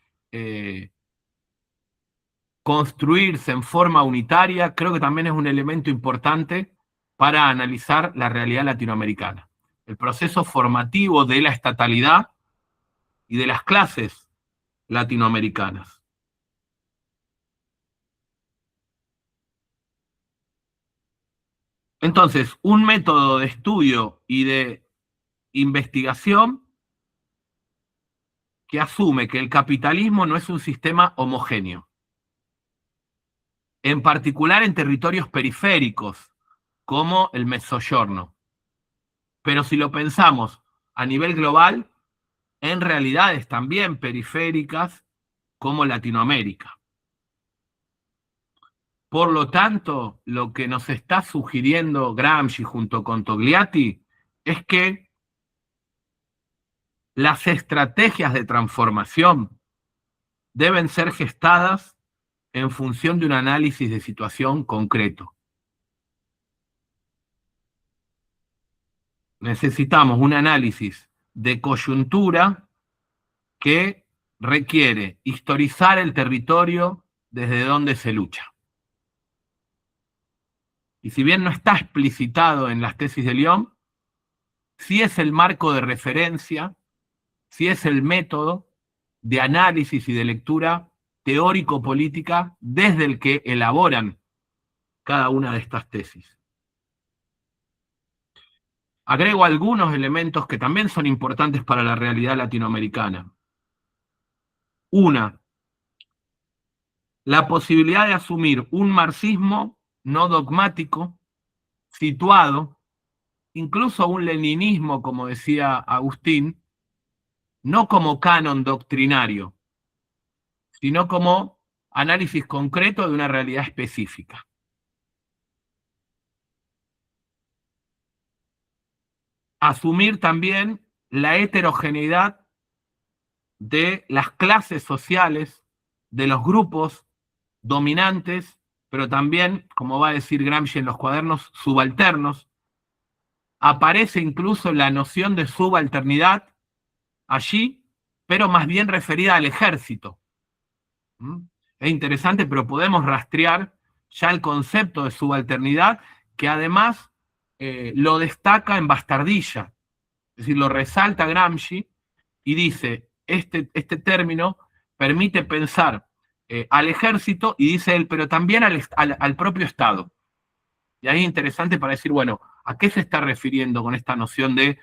construirse en forma unitaria creo que también es un elemento importante para analizar la realidad latinoamericana. El proceso formativo de la estatalidad y de las clases latinoamericanas. Entonces, un método de estudio y de investigación que asume que el capitalismo no es un sistema homogéneo, en particular en territorios periféricos, como el Mezzogiorno. Pero si lo pensamos a nivel global, en realidades también periféricas, como Latinoamérica. Por lo tanto, lo que nos está sugiriendo Gramsci junto con Togliatti es que las estrategias de transformación deben ser gestadas en función de un análisis de situación concreto. Necesitamos un análisis de coyuntura que requiere historizar el territorio desde donde se lucha. Y si bien no está explicitado en las tesis de Lyon, sí es el marco de referencia, sí es el método de análisis y de lectura teórico-política desde el que elaboran cada una de estas tesis. Agrego algunos elementos que también son importantes para la realidad latinoamericana. Una, la posibilidad de asumir un marxismo no dogmático, situado, incluso un leninismo, como decía Agustín, no como canon doctrinario, sino como análisis concreto de una realidad específica. Asumir también la heterogeneidad de las clases sociales, de los grupos dominantes, pero también, como va a decir Gramsci en los cuadernos, subalternos. Aparece incluso la noción de subalternidad allí, pero más bien referida al ejército. Es interesante, pero podemos rastrear ya el concepto de subalternidad, que además lo destaca en Bastardilla, es decir, lo resalta Gramsci y dice, este término permite pensar al ejército, y dice él, pero también al propio Estado. Y ahí es interesante para decir, bueno, ¿a qué se está refiriendo con esta noción de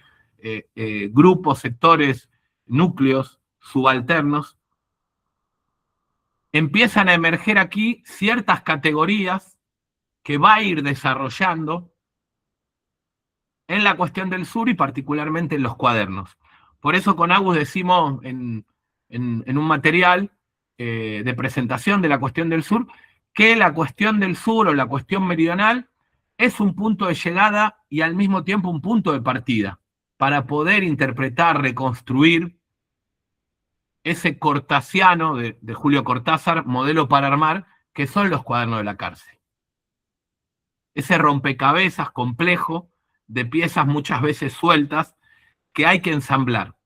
grupos, sectores, núcleos subalternos? Empiezan a emerger aquí ciertas categorías que va a ir desarrollando en la cuestión del sur y particularmente en los cuadernos. Por eso con Agus decimos en un material de presentación de la cuestión del sur, que la cuestión del sur o la cuestión meridional es un punto de llegada y al mismo tiempo un punto de partida para poder interpretar, reconstruir ese cortasiano de Julio Cortázar, modelo para armar, que son los cuadernos de la cárcel. Ese rompecabezas complejo de piezas muchas veces sueltas que hay que ensamblar.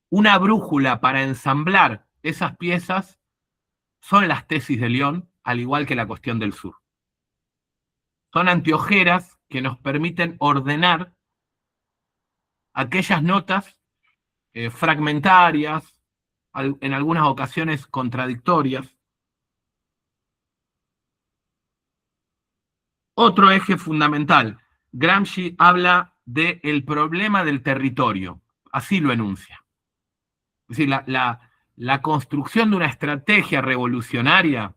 Una brújula para ensamblar esas piezas son las tesis de León, al igual que la cuestión del sur. Son anteojeras que nos permiten ordenar aquellas notas fragmentarias, en algunas ocasiones contradictorias. Otro eje fundamental, Gramsci habla del problema del territorio, así lo enuncia. Es decir, la construcción de una estrategia revolucionaria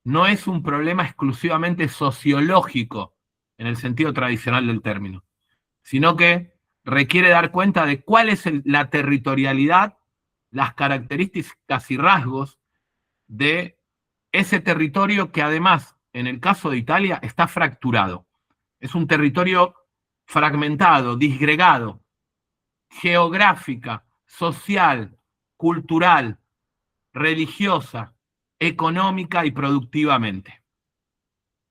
no es un problema exclusivamente sociológico en el sentido tradicional del término, sino que requiere dar cuenta de cuál es la territorialidad, las características y rasgos de ese territorio que además, en el caso de Italia, está fracturado. Es un territorio fragmentado, disgregado, geográfica, social, cultural, religiosa, económica y productivamente.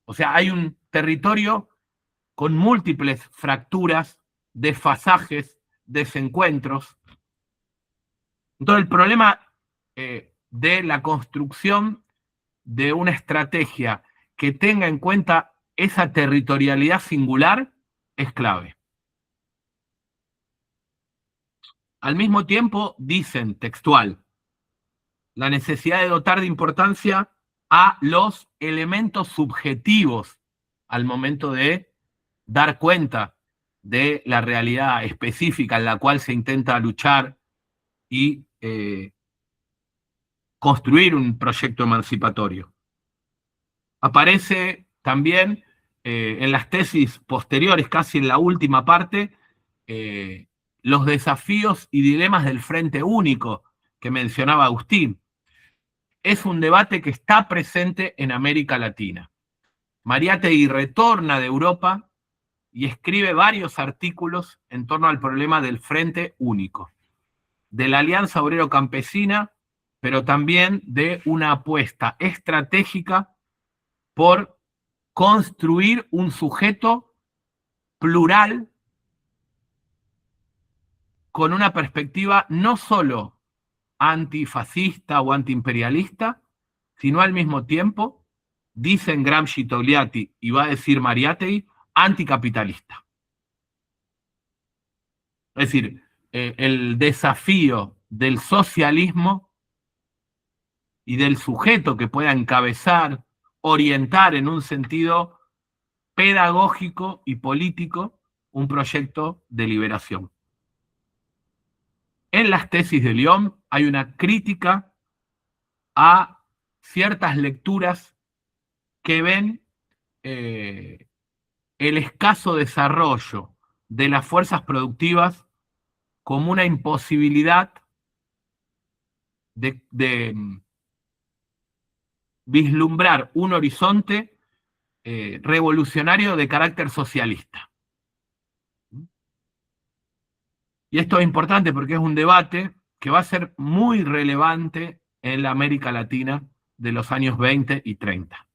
O sea, hay un territorio con múltiples fracturas, desfasajes, desencuentros. Entonces, el problema de la construcción de una estrategia que tenga en cuenta esa territorialidad singular es clave. Al mismo tiempo, dicen textual, la necesidad de dotar de importancia a los elementos subjetivos al momento de dar cuenta de la realidad específica en la cual se intenta luchar y construir un proyecto emancipatorio. Aparece también en las tesis posteriores, casi en la última parte, los desafíos y dilemas del Frente Único que mencionaba Agustín. Es un debate que está presente en América Latina. Mariátegui retorna de Europa y escribe varios artículos en torno al problema del Frente Único, de la Alianza Obrero-Campesina, pero también de una apuesta estratégica por construir un sujeto plural con una perspectiva no solo antifascista o antiimperialista, sino al mismo tiempo, dicen Gramsci y Togliatti, y va a decir Mariátegui, anticapitalista. Es decir, el desafío del socialismo y del sujeto que pueda encabezar, orientar en un sentido pedagógico y político un proyecto de liberación. En las tesis de Lyon hay una crítica a ciertas lecturas que ven el escaso desarrollo de las fuerzas productivas como una imposibilidad de vislumbrar un horizonte revolucionario de carácter socialista. Y esto es importante porque es un debate que va a ser muy relevante en la América Latina de los años 20 y 30.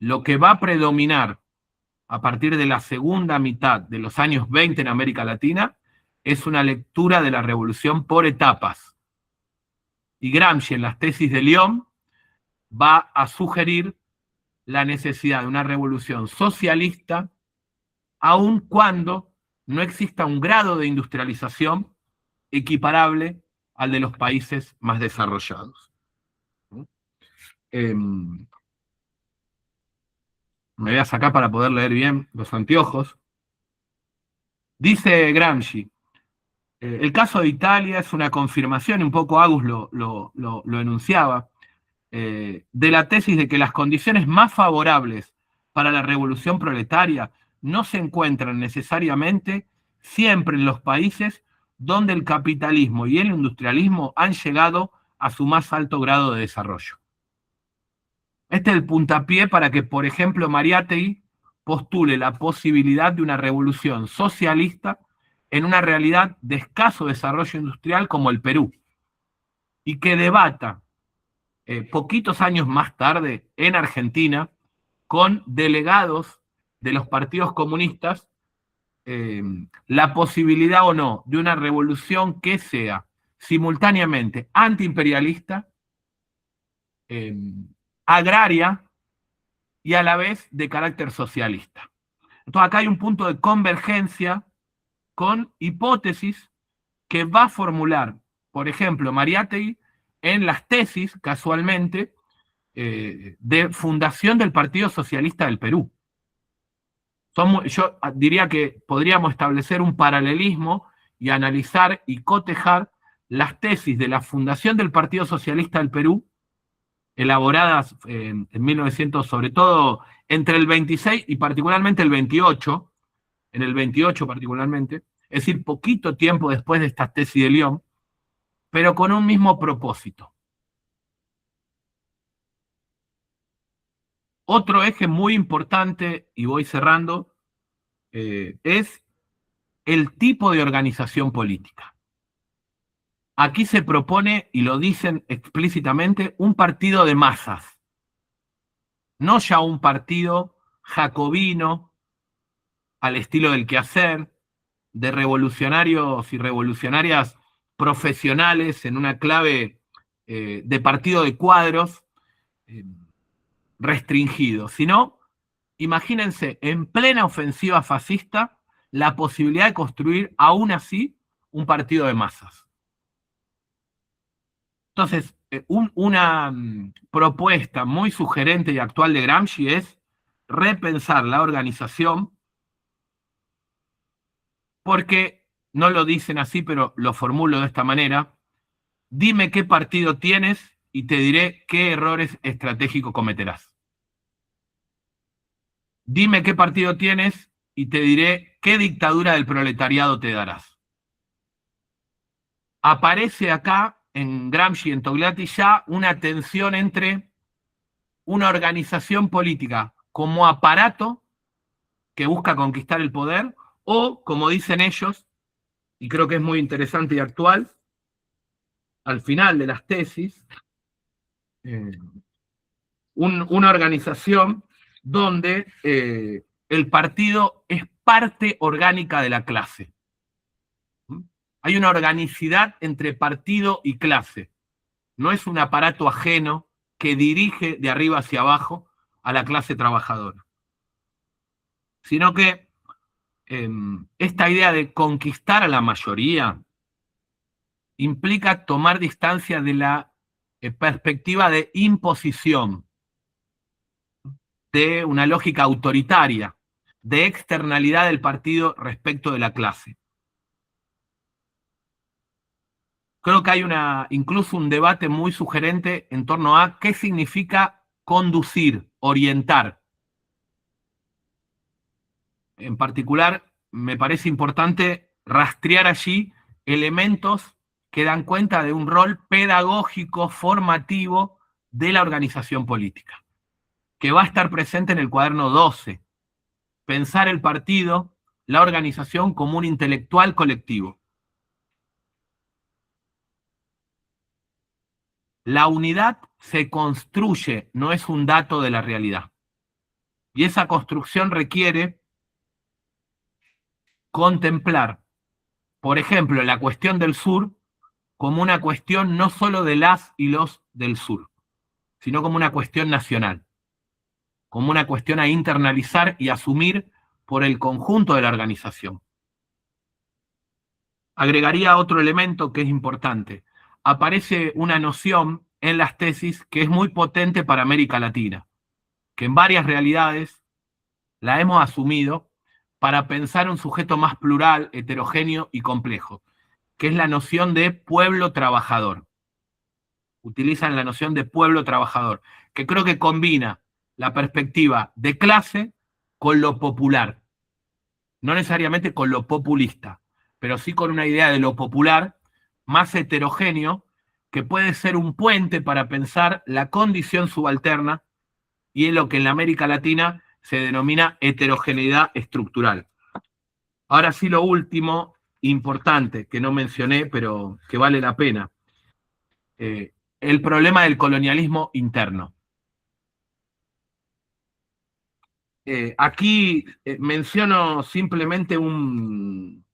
Lo que va a predominar a partir de la segunda mitad de los años 20 en América Latina es una lectura de la revolución por etapas. Y Gramsci en las tesis de Lyon va a sugerir la necesidad de una revolución socialista, aun cuando no exista un grado de industrialización equiparable al de los países más desarrollados. Me voy a sacar para poder leer bien los anteojos. Dice Gramsci, el caso de Italia es una confirmación, un poco Agus lo enunciaba, de la tesis de que las condiciones más favorables para la revolución proletaria no se encuentran necesariamente siempre en los países donde el capitalismo y el industrialismo han llegado a su más alto grado de desarrollo. Este es el puntapié para que, por ejemplo, Mariátegui postule la posibilidad de una revolución socialista en una realidad de escaso desarrollo industrial como el Perú, y que debata poquitos años más tarde en Argentina con delegados de los partidos comunistas la posibilidad o no de una revolución que sea simultáneamente antiimperialista, agraria y a la vez de carácter socialista. Entonces acá hay un punto de convergencia con hipótesis que va a formular, por ejemplo, Mariátegui en las tesis, casualmente, de fundación del Partido Socialista del Perú. Yo diría que podríamos establecer un paralelismo y analizar y cotejar las tesis de la fundación del Partido Socialista del Perú, elaboradas en 1900, sobre todo entre el 26 y particularmente el 28, en el 28 particularmente, es decir, poquito tiempo después de esta tesis de Lyon, pero con un mismo propósito. Otro eje muy importante, y voy cerrando, es el tipo de organización política. Aquí se propone, y lo dicen explícitamente, un partido de masas. No ya un partido jacobino, al estilo del quehacer, de revolucionarios y revolucionarias profesionales en una clave de partido de cuadros restringido, sino, imagínense, en plena ofensiva fascista, la posibilidad de construir aún así un partido de masas. Entonces, una propuesta muy sugerente y actual de Gramsci es repensar la organización, porque no lo dicen así, pero lo formulo de esta manera: dime qué partido tienes y te diré qué errores estratégicos cometerás. Dime qué partido tienes y te diré qué dictadura del proletariado te darás. Aparece acá, en Gramsci y en Togliatti, ya una tensión entre una organización política como aparato que busca conquistar el poder, o, como dicen ellos, y creo que es muy interesante y actual, al final de las tesis, una organización donde el partido es parte orgánica de la clase. Hay una organicidad entre partido y clase. No es un aparato ajeno que dirige de arriba hacia abajo a la clase trabajadora, sino que esta idea de conquistar a la mayoría implica tomar distancia de la perspectiva de imposición, de una lógica autoritaria, de externalidad del partido respecto de la clase. Creo que hay incluso un debate muy sugerente en torno a qué significa conducir, orientar. En particular, me parece importante rastrear allí elementos que dan cuenta de un rol pedagógico, formativo de la organización política, que va a estar presente en el cuaderno 12. Pensar el partido, la organización como un intelectual colectivo. La unidad se construye, no es un dato de la realidad. Y esa construcción requiere contemplar, por ejemplo, la cuestión del sur como una cuestión no solo de las y los del sur, sino como una cuestión nacional, como una cuestión a internalizar y asumir por el conjunto de la organización. Agregaría otro elemento que es importante. Aparece una noción en las tesis que es muy potente para América Latina, que en varias realidades la hemos asumido para pensar un sujeto más plural, heterogéneo y complejo, que es la noción de pueblo trabajador. Utilizan la noción de pueblo trabajador, que creo que combina la perspectiva de clase con lo popular, no necesariamente con lo populista, pero sí con una idea de lo popular más heterogéneo, que puede ser un puente para pensar la condición subalterna y en lo que en la América Latina se denomina heterogeneidad estructural. Ahora sí, lo último importante que no mencioné, pero que vale la pena, el problema del colonialismo interno. Aquí menciono simplemente un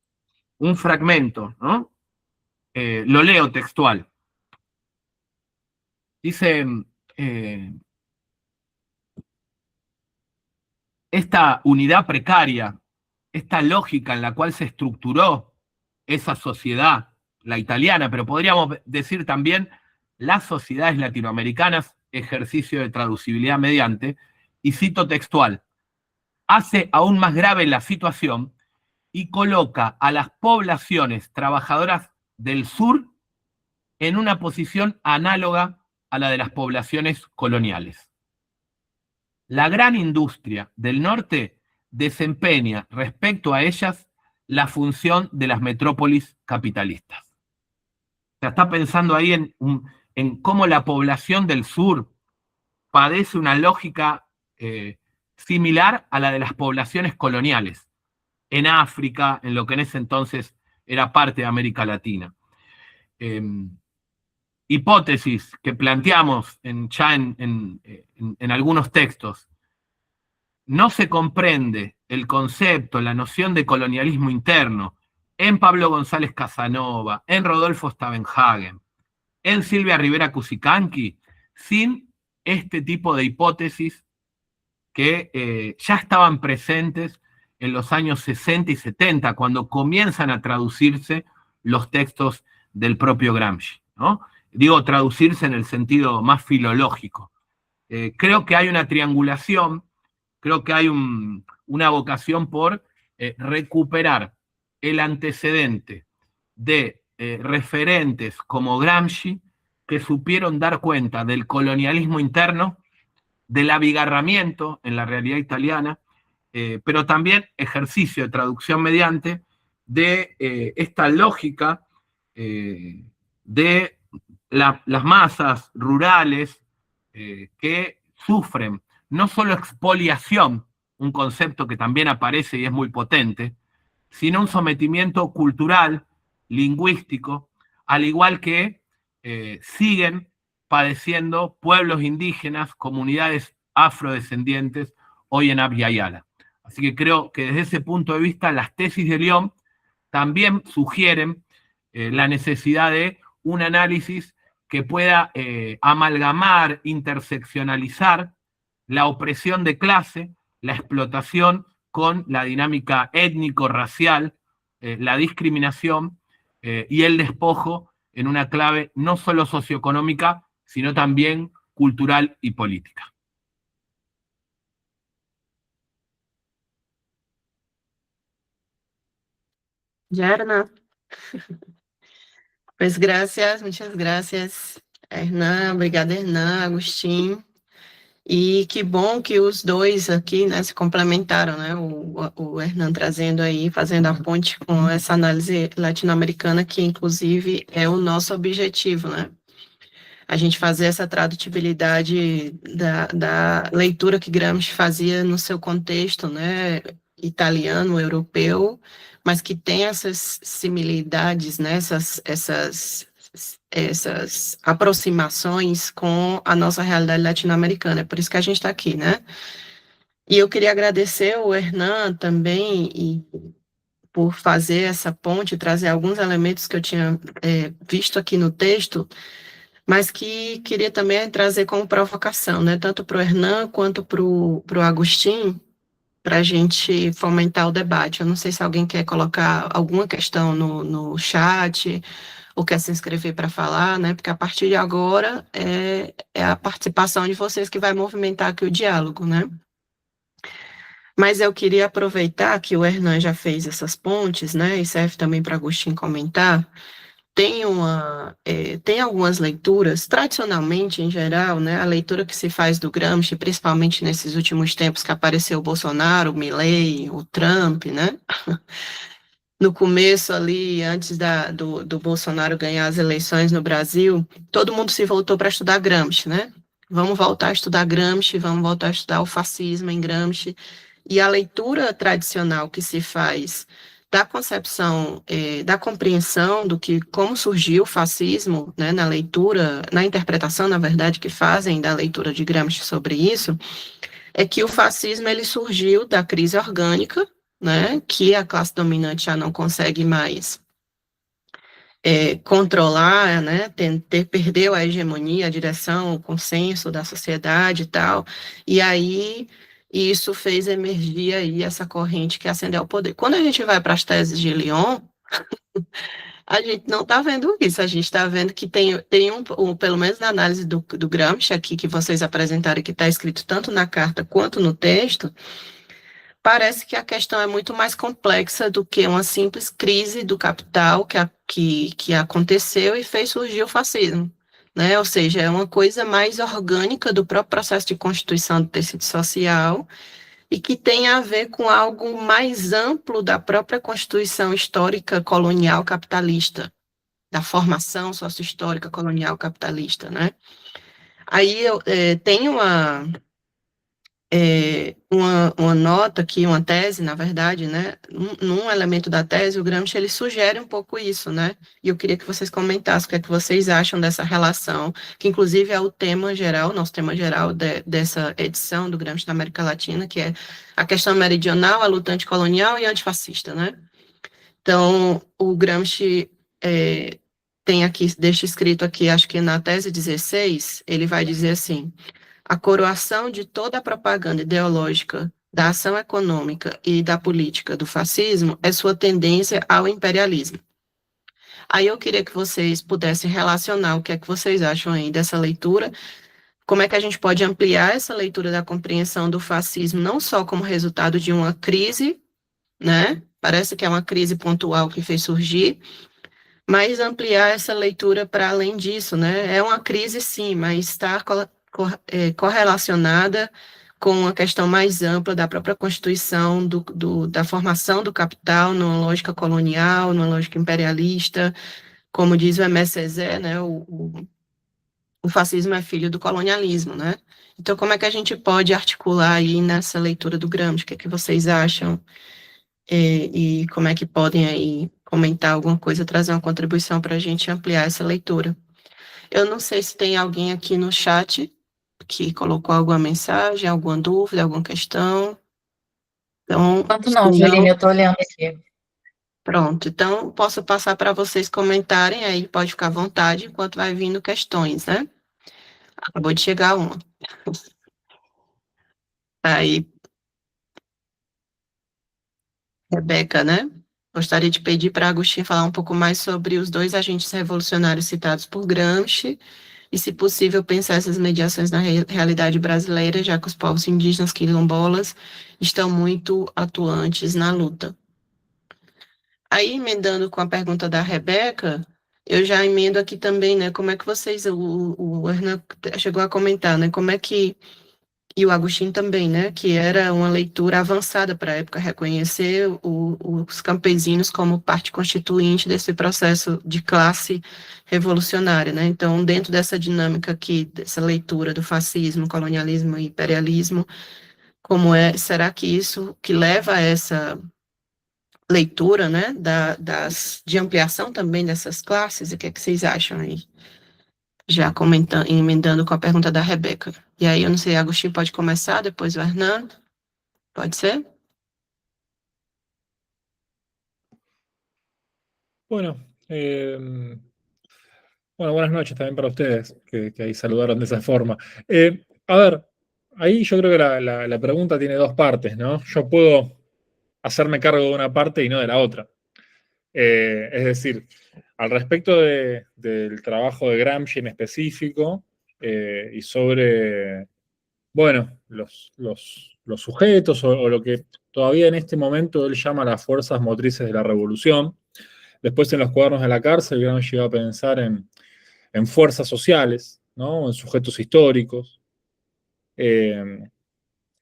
fragmento, ¿no? Lo leo textual. Dice, esta unidad precaria, esta lógica en la cual se estructuró esa sociedad, la italiana, pero podríamos decir también las sociedades latinoamericanas, ejercicio de traducibilidad mediante, y cito textual, hace aún más grave la situación y coloca a las poblaciones trabajadoras del sur en una posición análoga a la de las poblaciones coloniales. La gran industria del norte desempeña respecto a ellas la función de las metrópolis capitalistas. Se está pensando ahí en cómo la población del sur padece una lógica similar a la de las poblaciones coloniales, en África, en lo que en ese entonces era parte de América Latina. Hipótesis que planteamos ya en algunos textos. No se comprende el concepto, la noción de colonialismo interno en Pablo González Casanova, en Rodolfo Stavenhagen, en Silvia Rivera Cusicanqui, sin este tipo de hipótesis que ya estaban presentes en los años 60 y 70, cuando comienzan a traducirse los textos del propio Gramsci, ¿no? Digo traducirse en el sentido más filológico. Creo que hay una triangulación, creo que hay una vocación por recuperar el antecedente de referentes como Gramsci que supieron dar cuenta del colonialismo interno, del abigarramiento en la realidad italiana, pero también ejercicio de traducción mediante de esta lógica de las masas rurales que sufren no solo expoliación, un concepto que también aparece y es muy potente, sino un sometimiento cultural, lingüístico, al igual que siguen padeciendo pueblos indígenas, comunidades afrodescendientes, hoy en Abya Yala. Así que creo que desde ese punto de vista las tesis de Lyon también sugieren la necesidad de un análisis que pueda amalgamar, interseccionalizar la opresión de clase, la explotación con la dinámica étnico-racial, la discriminación y el despojo en una clave no solo socioeconómica, sino también cultural y política. Gerna. Pues gracias, muchas gracias, Hernan. Obrigada, Hernan, Agustín. E que bom que os dois aqui, né, se complementaram, né? O Hernan trazendo aí, fazendo a ponte com essa análise latino-americana, que inclusive é o nosso objetivo, né? A gente fazer essa tradutibilidade da leitura que Gramsci fazia no seu contexto, né, italiano, europeu, mas que tem essas similaridades, né, essas aproximações com a nossa realidade latino-americana. É por isso que a gente está aqui, né? E eu queria agradecer o Hernan também por fazer essa ponte, trazer alguns elementos que eu tinha visto aqui no texto, mas que queria também trazer como provocação, né? Tanto para o Hernan quanto para o Agostinho, para a gente fomentar o debate. Eu não sei se alguém quer colocar alguma questão no chat, ou quer se inscrever para falar, né? Porque a partir de agora é a participação de vocês que vai movimentar aqui o diálogo, né? Mas eu queria aproveitar que o Hernan já fez essas pontes, né? E serve também para Agostinho comentar. Tem algumas leituras, tradicionalmente, em geral, né? A leitura que se faz do Gramsci, principalmente nesses últimos tempos que apareceu o Bolsonaro, o Milei, o Trump, né? No começo ali, antes do Bolsonaro ganhar as eleições no Brasil, todo mundo se voltou para estudar Gramsci, né? Vamos voltar a estudar Gramsci, vamos voltar a estudar o fascismo em Gramsci. E a leitura tradicional que se faz da concepção, da compreensão do que, como surgiu o fascismo, né, na leitura, na interpretação, na verdade, que fazem da leitura de Gramsci sobre isso, é que o fascismo ele surgiu da crise orgânica, né, que a classe dominante já não consegue mais controlar, né, perdeu a hegemonia, a direção, o consenso da sociedade e tal, e aí isso fez emergir aí essa corrente que ascendeu ao poder. Quando a gente vai para as teses de Lyon, a gente não está vendo isso, a gente está vendo que tem pelo menos na análise do Gramsci aqui, que vocês apresentaram, que está escrito tanto na carta quanto no texto, parece que a questão é muito mais complexa do que uma simples crise do capital que aconteceu e fez surgir o fascismo, né? Ou seja, é uma coisa mais orgânica do próprio processo de constituição do tecido social e que tem a ver com algo mais amplo da própria constituição histórica colonial capitalista, da formação sócio-histórica colonial capitalista, né? Aí tem uma nota aqui, uma tese, na verdade, né? Num elemento da tese, o Gramsci, ele sugere um pouco isso, né? E eu queria que vocês comentassem o que é que vocês acham dessa relação, que inclusive é o tema geral, nosso tema geral dessa edição do Gramsci na América Latina, que é a questão meridional, a luta anticolonial e antifascista, né? Então, o Gramsci tem aqui, deixa escrito aqui, acho que na tese 16, ele vai dizer assim: a coroação de toda a propaganda ideológica da ação econômica e da política do fascismo é sua tendência ao imperialismo. Aí eu queria que vocês pudessem relacionar o que é que vocês acham aí dessa leitura, como é que a gente pode ampliar essa leitura da compreensão do fascismo, não só como resultado de uma crise, né? Parece que é uma crise pontual que fez surgir, mas ampliar essa leitura para além disso, né? É uma crise, sim, mas está correlacionada com a questão mais ampla da própria constituição, da formação do capital numa lógica colonial, numa lógica imperialista, como diz o Aimé Césaire, né? O fascismo é filho do colonialismo, né? Então, como é que a gente pode articular aí nessa leitura do Gramsci? O que é que vocês acham? E como é que podem aí comentar alguma coisa, trazer uma contribuição para a gente ampliar essa leitura. Eu não sei se tem alguém aqui no chat que colocou alguma mensagem, alguma dúvida, alguma questão. Então, Enquanto não, Juline, eu estou olhando aqui. Pronto, então posso passar para vocês comentarem, aí pode ficar à vontade enquanto vai vindo questões, né? Acabou de chegar uma. Aí, Rebeca, né? Gostaria de pedir para Agostinho falar um pouco mais sobre os dois agentes revolucionários citados por Gramsci e, se possível, pensar essas mediações na realidade brasileira, já que os povos indígenas quilombolas estão muito atuantes na luta. Aí, emendando com a pergunta da Rebeca, eu já emendo aqui também, né? Como é que vocês, o Hernan chegou a comentar, né? Como é que, e o Agostinho também, né? Que era uma leitura avançada para a época, reconhecer os campesinos como parte constituinte desse processo de classe revolucionária, né? Então, dentro dessa dinâmica aqui, dessa leitura do fascismo, colonialismo e imperialismo, como é, será que isso que leva a essa leitura, né, de ampliação também dessas classes, o que é que vocês acham aí? Já comentando, emendando com a pergunta da Rebeca. E aí, eu não sei, Agostinho pode começar, depois o Hernando, pode ser? Bueno, bueno, buenas noches también para ustedes, que ahí saludaron de esa forma. A ver, ahí yo creo que la pregunta tiene dos partes, ¿no? Yo puedo hacerme cargo de una parte y no de la otra. Es decir, al respecto del trabajo de Gramsci en específico y sobre, bueno, los sujetos o lo que todavía en este momento él llama las fuerzas motrices de la revolución. Después en los cuadernos de la cárcel, Gramsci va a pensar en fuerzas sociales, ¿no? En sujetos históricos.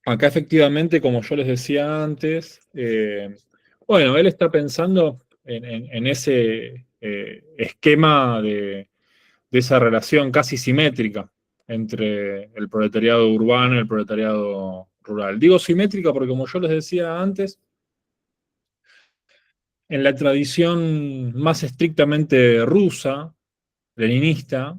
Acá efectivamente, como yo les decía antes, bueno, él está pensando en ese esquema de esa relación casi simétrica entre el proletariado urbano y el proletariado rural. Digo simétrica porque, como yo les decía antes, en la tradición más estrictamente rusa, leninista,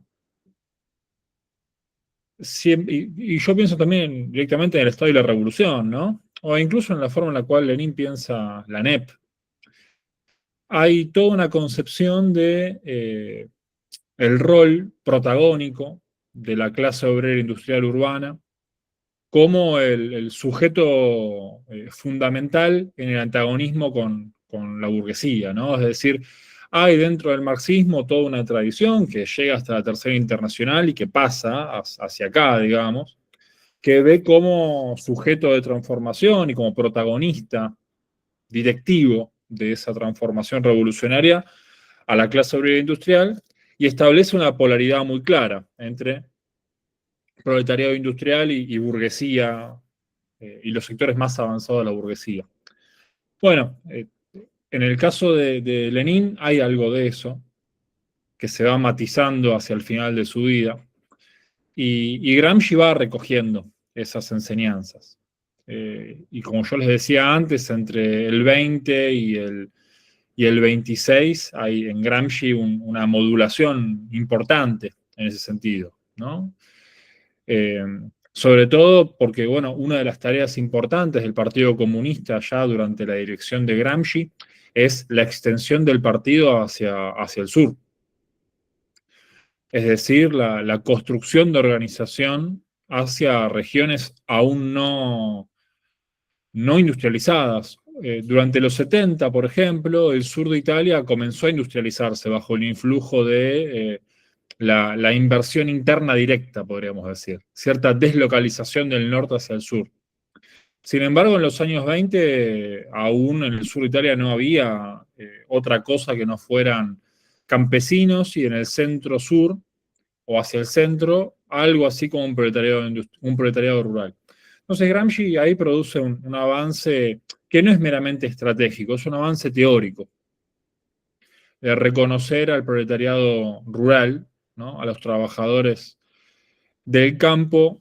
y yo pienso también directamente en el Estado y la Revolución, ¿no? O incluso en la forma en la cual Lenin piensa la NEP. Hay toda una concepción de el rol protagónico de la clase obrera industrial urbana como el sujeto fundamental en el antagonismo con la burguesía, ¿no? Es decir, hay dentro del marxismo toda una tradición que llega hasta la Tercera Internacional y que pasa hacia acá, digamos, que ve como sujeto de transformación y como protagonista directivo de esa transformación revolucionaria a la clase obrera industrial y establece una polaridad muy clara entre proletariado industrial y burguesía y los sectores más avanzados de la burguesía. Bueno, en el caso de Lenin hay algo de eso que se va matizando hacia el final de su vida y Gramsci va recogiendo esas enseñanzas. Y como yo les decía antes, entre el 20 y el 26 hay en Gramsci una modulación importante en ese sentido, ¿no? Sobre todo porque, bueno, una de las tareas importantes del Partido Comunista ya durante la dirección de Gramsci es la extensión del partido hacia el sur. Es decir, la construcción de organización hacia regiones aún no industrializadas. Durante los 70, por ejemplo, el sur de Italia comenzó a industrializarse bajo el influjo de la inversión interna directa, podríamos decir, cierta deslocalización del norte hacia el sur. Sin embargo, en los años 20, aún en el sur de Italia no había otra cosa que no fueran campesinos y en el centro-sur o hacia el centro, algo así como un proletariado rural. Entonces Gramsci ahí produce un avance que no es meramente estratégico, es un avance teórico, de reconocer al proletariado rural, ¿no? A los trabajadores del campo,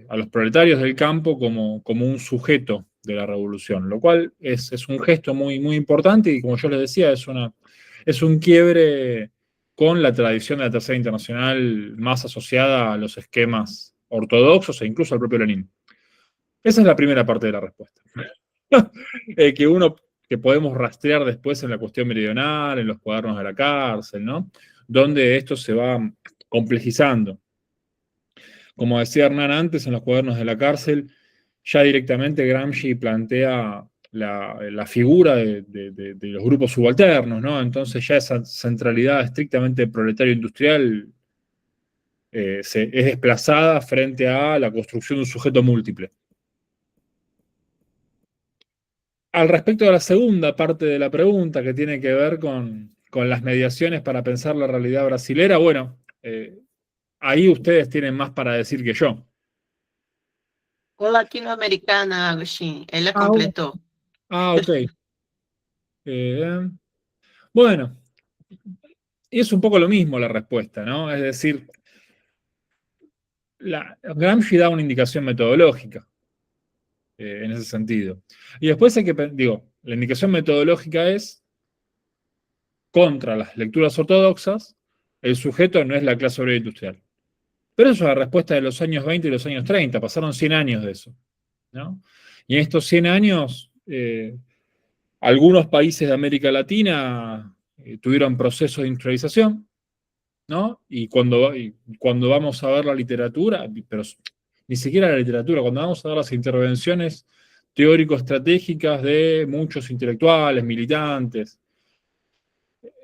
a los proletarios del campo como un sujeto de la revolución, lo cual es un gesto muy, muy importante y como yo les decía, es un quiebre con la tradición de la Tercera Internacional más asociada a los esquemas ortodoxos e incluso al propio Lenin. Esa es la primera parte de la respuesta. Que podemos rastrear después en la cuestión meridional, en los cuadernos de la cárcel, ¿no? Donde esto se va complejizando. Como decía Hernán antes, en los cuadernos de la cárcel, ya directamente Gramsci plantea la figura de los grupos subalternos, ¿no? Entonces ya esa centralidad estrictamente proletario-industrial es desplazada frente a la construcción de un sujeto múltiple. al respecto de la segunda parte de la pregunta, que tiene que ver con las mediaciones para pensar la realidad brasilera, bueno, ahí ustedes tienen más para decir que yo. O latino-americana, Agustín, ella Ah, completó. ok. Bueno, es un poco lo mismo la respuesta, ¿no? Es decir, Gramsci da una indicación metodológica en ese sentido. Y después hay que, digo, la indicación metodológica es contra las lecturas ortodoxas, el sujeto no es la clase obrera industrial. Pero eso es la respuesta de los años 20 y los años 30, pasaron 100 años de eso, ¿no? Y en estos 100 años, algunos países de América Latina tuvieron procesos de industrialización, ¿no? Y cuando vamos a ver la literatura, pero ni siquiera la literatura, cuando vamos a ver las intervenciones teórico-estratégicas de muchos intelectuales, militantes,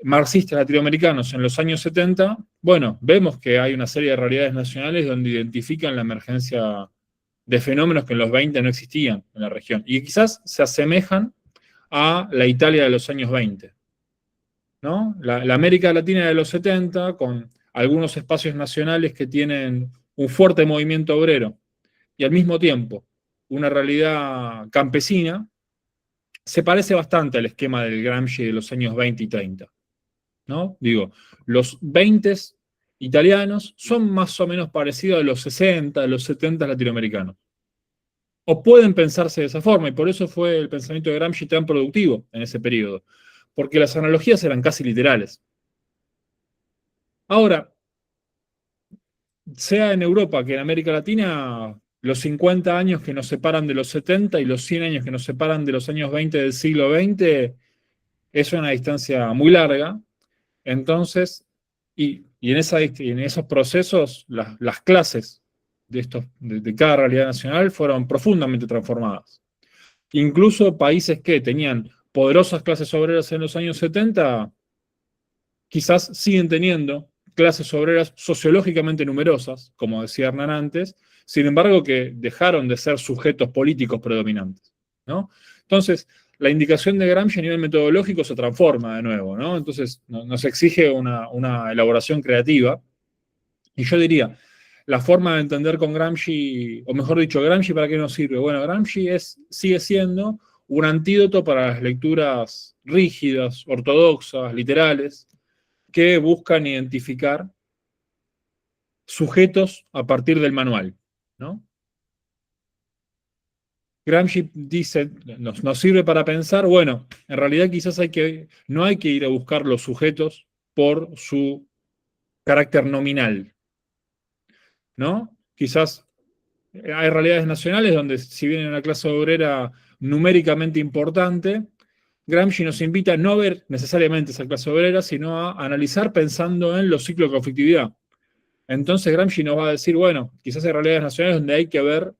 marxistas latinoamericanos en los años 70, bueno, vemos que hay una serie de realidades nacionales donde identifican la emergencia de fenómenos que en los 20 no existían en la región, y quizás se asemejan a la Italia de los años 20, ¿no? La América Latina de los 70, con algunos espacios nacionales que tienen un fuerte movimiento obrero, y al mismo tiempo una realidad campesina, se parece bastante al esquema del Gramsci de los años 20 y 30. ¿No? Digo, los 20 italianos son más o menos parecidos a los 60, a los 70 latinoamericanos. O pueden pensarse de esa forma, y por eso fue el pensamiento de Gramsci tan productivo en ese periodo, porque las analogías eran casi literales. Ahora, sea en Europa que en América Latina, los 50 años que nos separan de los 70 y los 100 años que nos separan de los años 20 del siglo XX es una distancia muy larga. Entonces, y en esos procesos, las clases de cada realidad nacional fueron profundamente transformadas. Incluso países que tenían poderosas clases obreras en los años 70, quizás siguen teniendo clases obreras sociológicamente numerosas, como decía Hernán antes, sin embargo que dejaron de ser sujetos políticos predominantes, ¿no? Entonces, la indicación de Gramsci a nivel metodológico se transforma de nuevo, ¿no? Entonces, nos exige una elaboración creativa. Y yo diría, la forma de entender con Gramsci, o mejor dicho, Gramsci ¿para qué nos sirve? Bueno, Gramsci sigue siendo un antídoto para las lecturas rígidas, ortodoxas, literales, que buscan identificar sujetos a partir del manual, ¿no? Gramsci dice, nos sirve para pensar, bueno, en realidad quizás no hay que ir a buscar los sujetos por su carácter nominal, ¿no? Quizás hay realidades nacionales donde, si bien hay una clase obrera numéricamente importante, Gramsci nos invita a no ver necesariamente esa clase obrera, sino a analizar pensando en los ciclos de conflictividad. Entonces Gramsci nos va a decir, bueno, quizás hay realidades nacionales donde hay que ver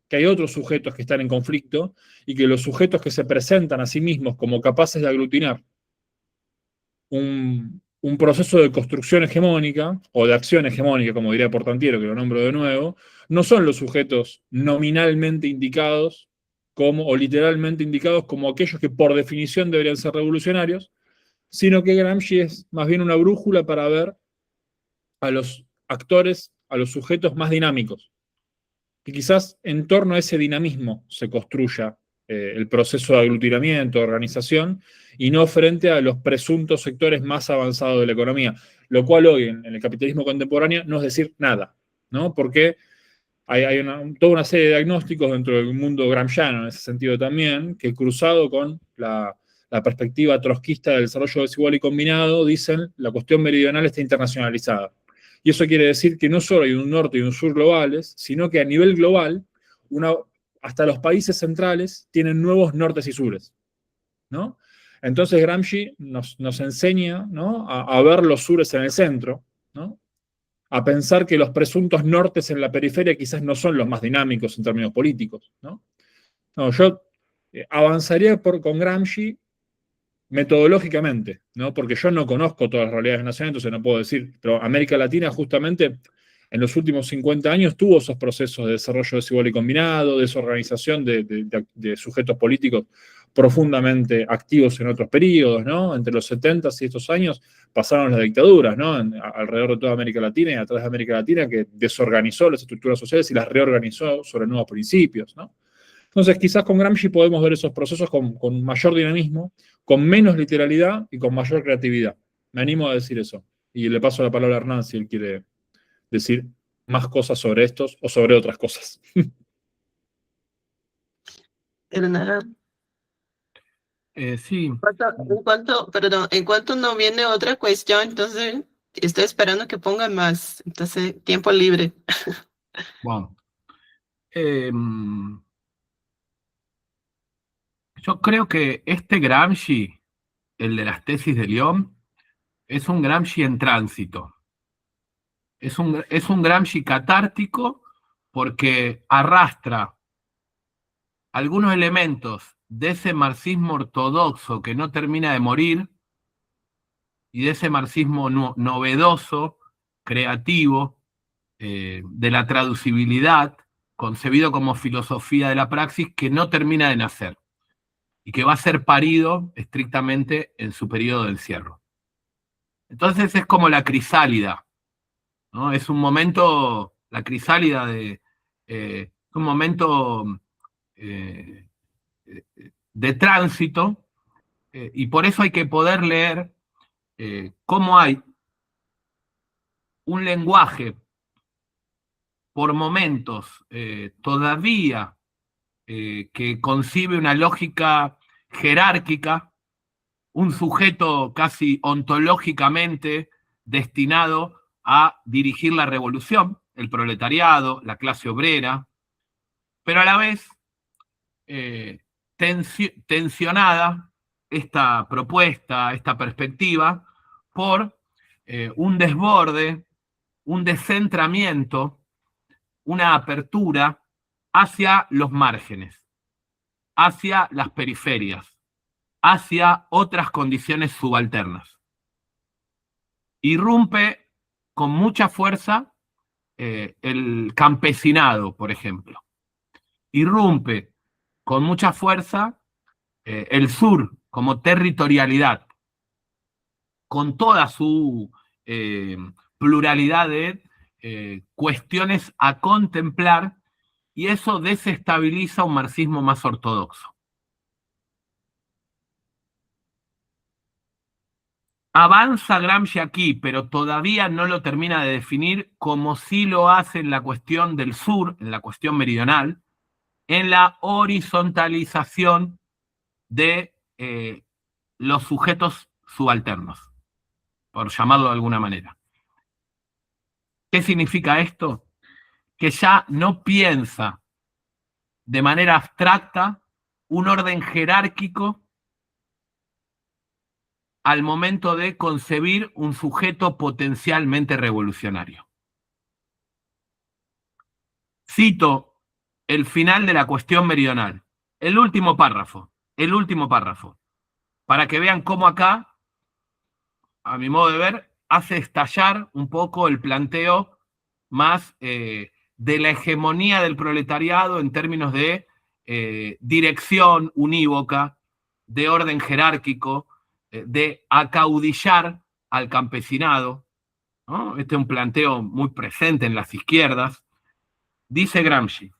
que hay otros sujetos que están en conflicto y que los sujetos que se presentan a sí mismos como capaces de aglutinar un proceso de construcción hegemónica, o de acción hegemónica, como diría Portantiero, que lo nombro de nuevo, no son los sujetos nominalmente indicados o literalmente indicados como aquellos que por definición deberían ser revolucionarios, sino que Gramsci es más bien una brújula para ver a los actores, a los sujetos más dinámicos, que quizás en torno a ese dinamismo se construya el proceso de aglutinamiento, de organización, y no frente a los presuntos sectores más avanzados de la economía, lo cual hoy en el capitalismo contemporáneo no es decir nada, ¿no? Porque hay toda una serie de diagnósticos dentro del mundo gramsciano en ese sentido también, que cruzado con la perspectiva trotskista del desarrollo desigual y combinado, dicen la cuestión meridional está internacionalizada. Y eso quiere decir que no solo hay un norte y un sur globales, sino que a nivel global, hasta los países centrales tienen nuevos nortes y sures, ¿no? Entonces Gramsci nos enseña, ¿no?, a ver los sures en el centro, ¿no?, a pensar que los presuntos nortes en la periferia quizás no son los más dinámicos en términos políticos, ¿no? No, yo avanzaría con Gramsci metodológicamente, ¿no? Porque yo no conozco todas las realidades nacionales, entonces no puedo decir, pero América Latina justamente en los últimos 50 años tuvo esos procesos de desarrollo desigual y combinado, desorganización de sujetos políticos profundamente activos en otros periodos, ¿no? Entre los 70 y estos años pasaron las dictaduras, ¿no? Alrededor de toda América Latina y a través de América Latina, que desorganizó las estructuras sociales y las reorganizó sobre nuevos principios, ¿no? Entonces, quizás con Gramsci podemos ver esos procesos con mayor dinamismo, con menos literalidad y con mayor creatividad. Me animo a decir eso. Y le paso la palabra a Hernán si él quiere decir más cosas sobre estos o sobre otras cosas. Hernán. Sí. En cuanto no viene otra cuestión, entonces estoy esperando que pongan más. Entonces, tiempo libre. Bueno. Yo creo que este Gramsci, el de las tesis de Lyon, es un Gramsci en tránsito. Es un Gramsci catártico porque arrastra algunos elementos de ese marxismo ortodoxo que no termina de morir y de ese marxismo novedoso, creativo, de la traducibilidad, concebido como filosofía de la praxis, que no termina de nacer y que va a ser parido estrictamente en su periodo de encierro. Entonces es como la crisálida, ¿no? Es un momento, la crisálida un momento de tránsito, y por eso hay que poder leer cómo hay un lenguaje por momentos todavía que concibe una lógica jerárquica, un sujeto casi ontológicamente destinado a dirigir la revolución, el proletariado, la clase obrera, pero a la vez tensionada esta propuesta, esta perspectiva, por un desborde, un descentramiento, una apertura hacia los márgenes, hacia las periferias, hacia otras condiciones subalternas. Irrumpe con mucha fuerza el campesinado, por ejemplo. Irrumpe con mucha fuerza el sur como territorialidad, con toda su pluralidad de cuestiones a contemplar, y eso desestabiliza un marxismo más ortodoxo. Avanza Gramsci aquí, pero todavía no lo termina de definir, como sí lo hace en la cuestión del sur, en la cuestión meridional, en la horizontalización de los sujetos subalternos, por llamarlo de alguna manera. ¿Qué significa esto? Que ya no piensa de manera abstracta un orden jerárquico al momento de concebir un sujeto potencialmente revolucionario. Cito el final de la cuestión meridional, el último párrafo, para que vean cómo acá, a mi modo de ver, hace estallar un poco el planteo más de la hegemonía del proletariado en términos de dirección unívoca, de orden jerárquico, de acaudillar al campesinado, ¿no? Este es un planteo muy presente en las izquierdas. Dice Gramsci: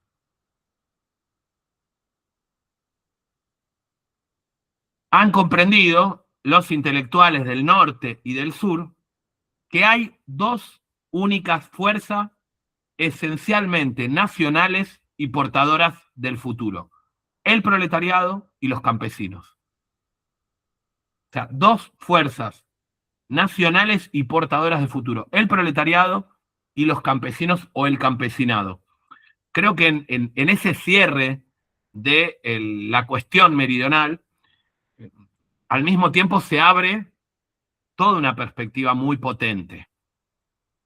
han comprendido los intelectuales del norte y del sur que hay dos únicas fuerzas esencialmente nacionales y portadoras del futuro: el proletariado y los campesinos. O sea, dos fuerzas nacionales y portadoras del futuro: el proletariado y los campesinos o el campesinado. Creo que en ese cierre de la cuestión meridional, al mismo tiempo se abre toda una perspectiva muy potente.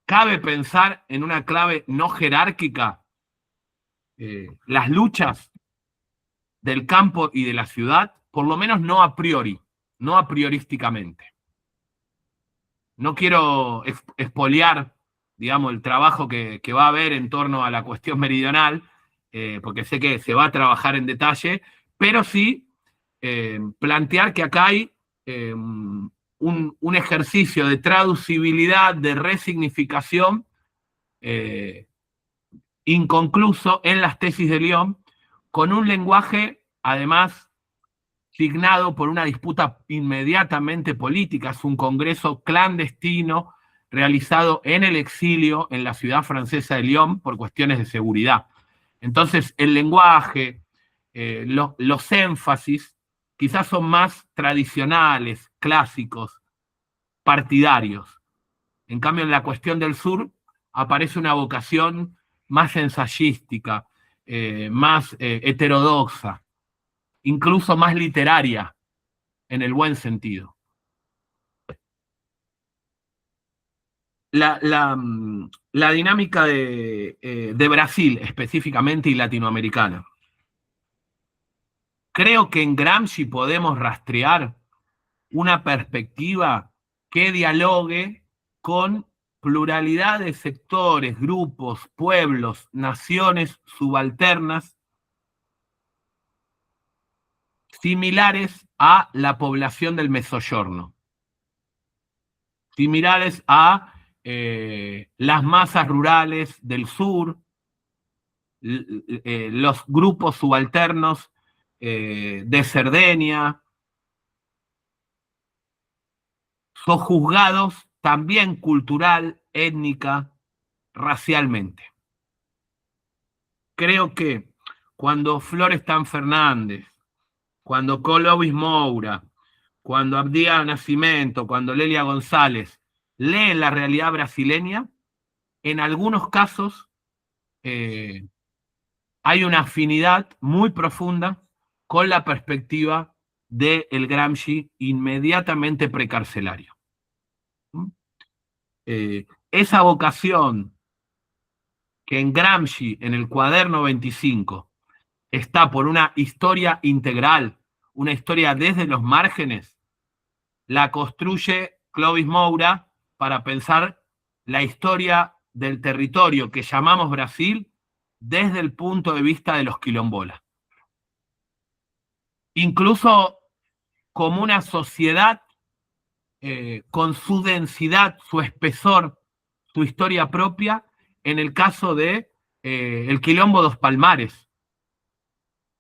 Cabe pensar en una clave no jerárquica las luchas del campo y de la ciudad, por lo menos no a priori, no a priorísticamente. No quiero expoliar digamos, el trabajo que va a haber en torno a la cuestión meridional, porque sé que se va a trabajar en detalle, pero sí plantear que acá hay un ejercicio de traducibilidad, de resignificación inconcluso en las tesis de Lyon, con un lenguaje, además, signado por una disputa inmediatamente política. Es un congreso clandestino realizado en el exilio en la ciudad francesa de Lyon por cuestiones de seguridad. Entonces, el lenguaje, los énfasis, quizás son más tradicionales, clásicos, partidarios. En cambio, en la cuestión del sur aparece una vocación más ensayística, más heterodoxa, incluso más literaria, en el buen sentido. La dinámica de Brasil, específicamente, y latinoamericana. Creo que en Gramsci podemos rastrear una perspectiva que dialogue con pluralidad de sectores, grupos, pueblos, naciones subalternas similares a la población del Mezzogiorno, similares a las masas rurales del sur, los grupos subalternos de Cerdeña, sojuzgados también cultural, étnica, racialmente. Creo que cuando Florestan Fernández, cuando Clovis Moura, cuando Abdías Nascimento, cuando Lelia González leen la realidad brasileña, en algunos casos hay una afinidad muy profunda con la perspectiva del Gramsci inmediatamente precarcelario. Esa vocación que en Gramsci, en el cuaderno 25, está por una historia integral, una historia desde los márgenes, la construye Clovis Moura para pensar la historia del territorio que llamamos Brasil desde el punto de vista de los quilombolas. Incluso como una sociedad con su densidad, su espesor, su historia propia, en el caso de el Quilombo dos Palmares.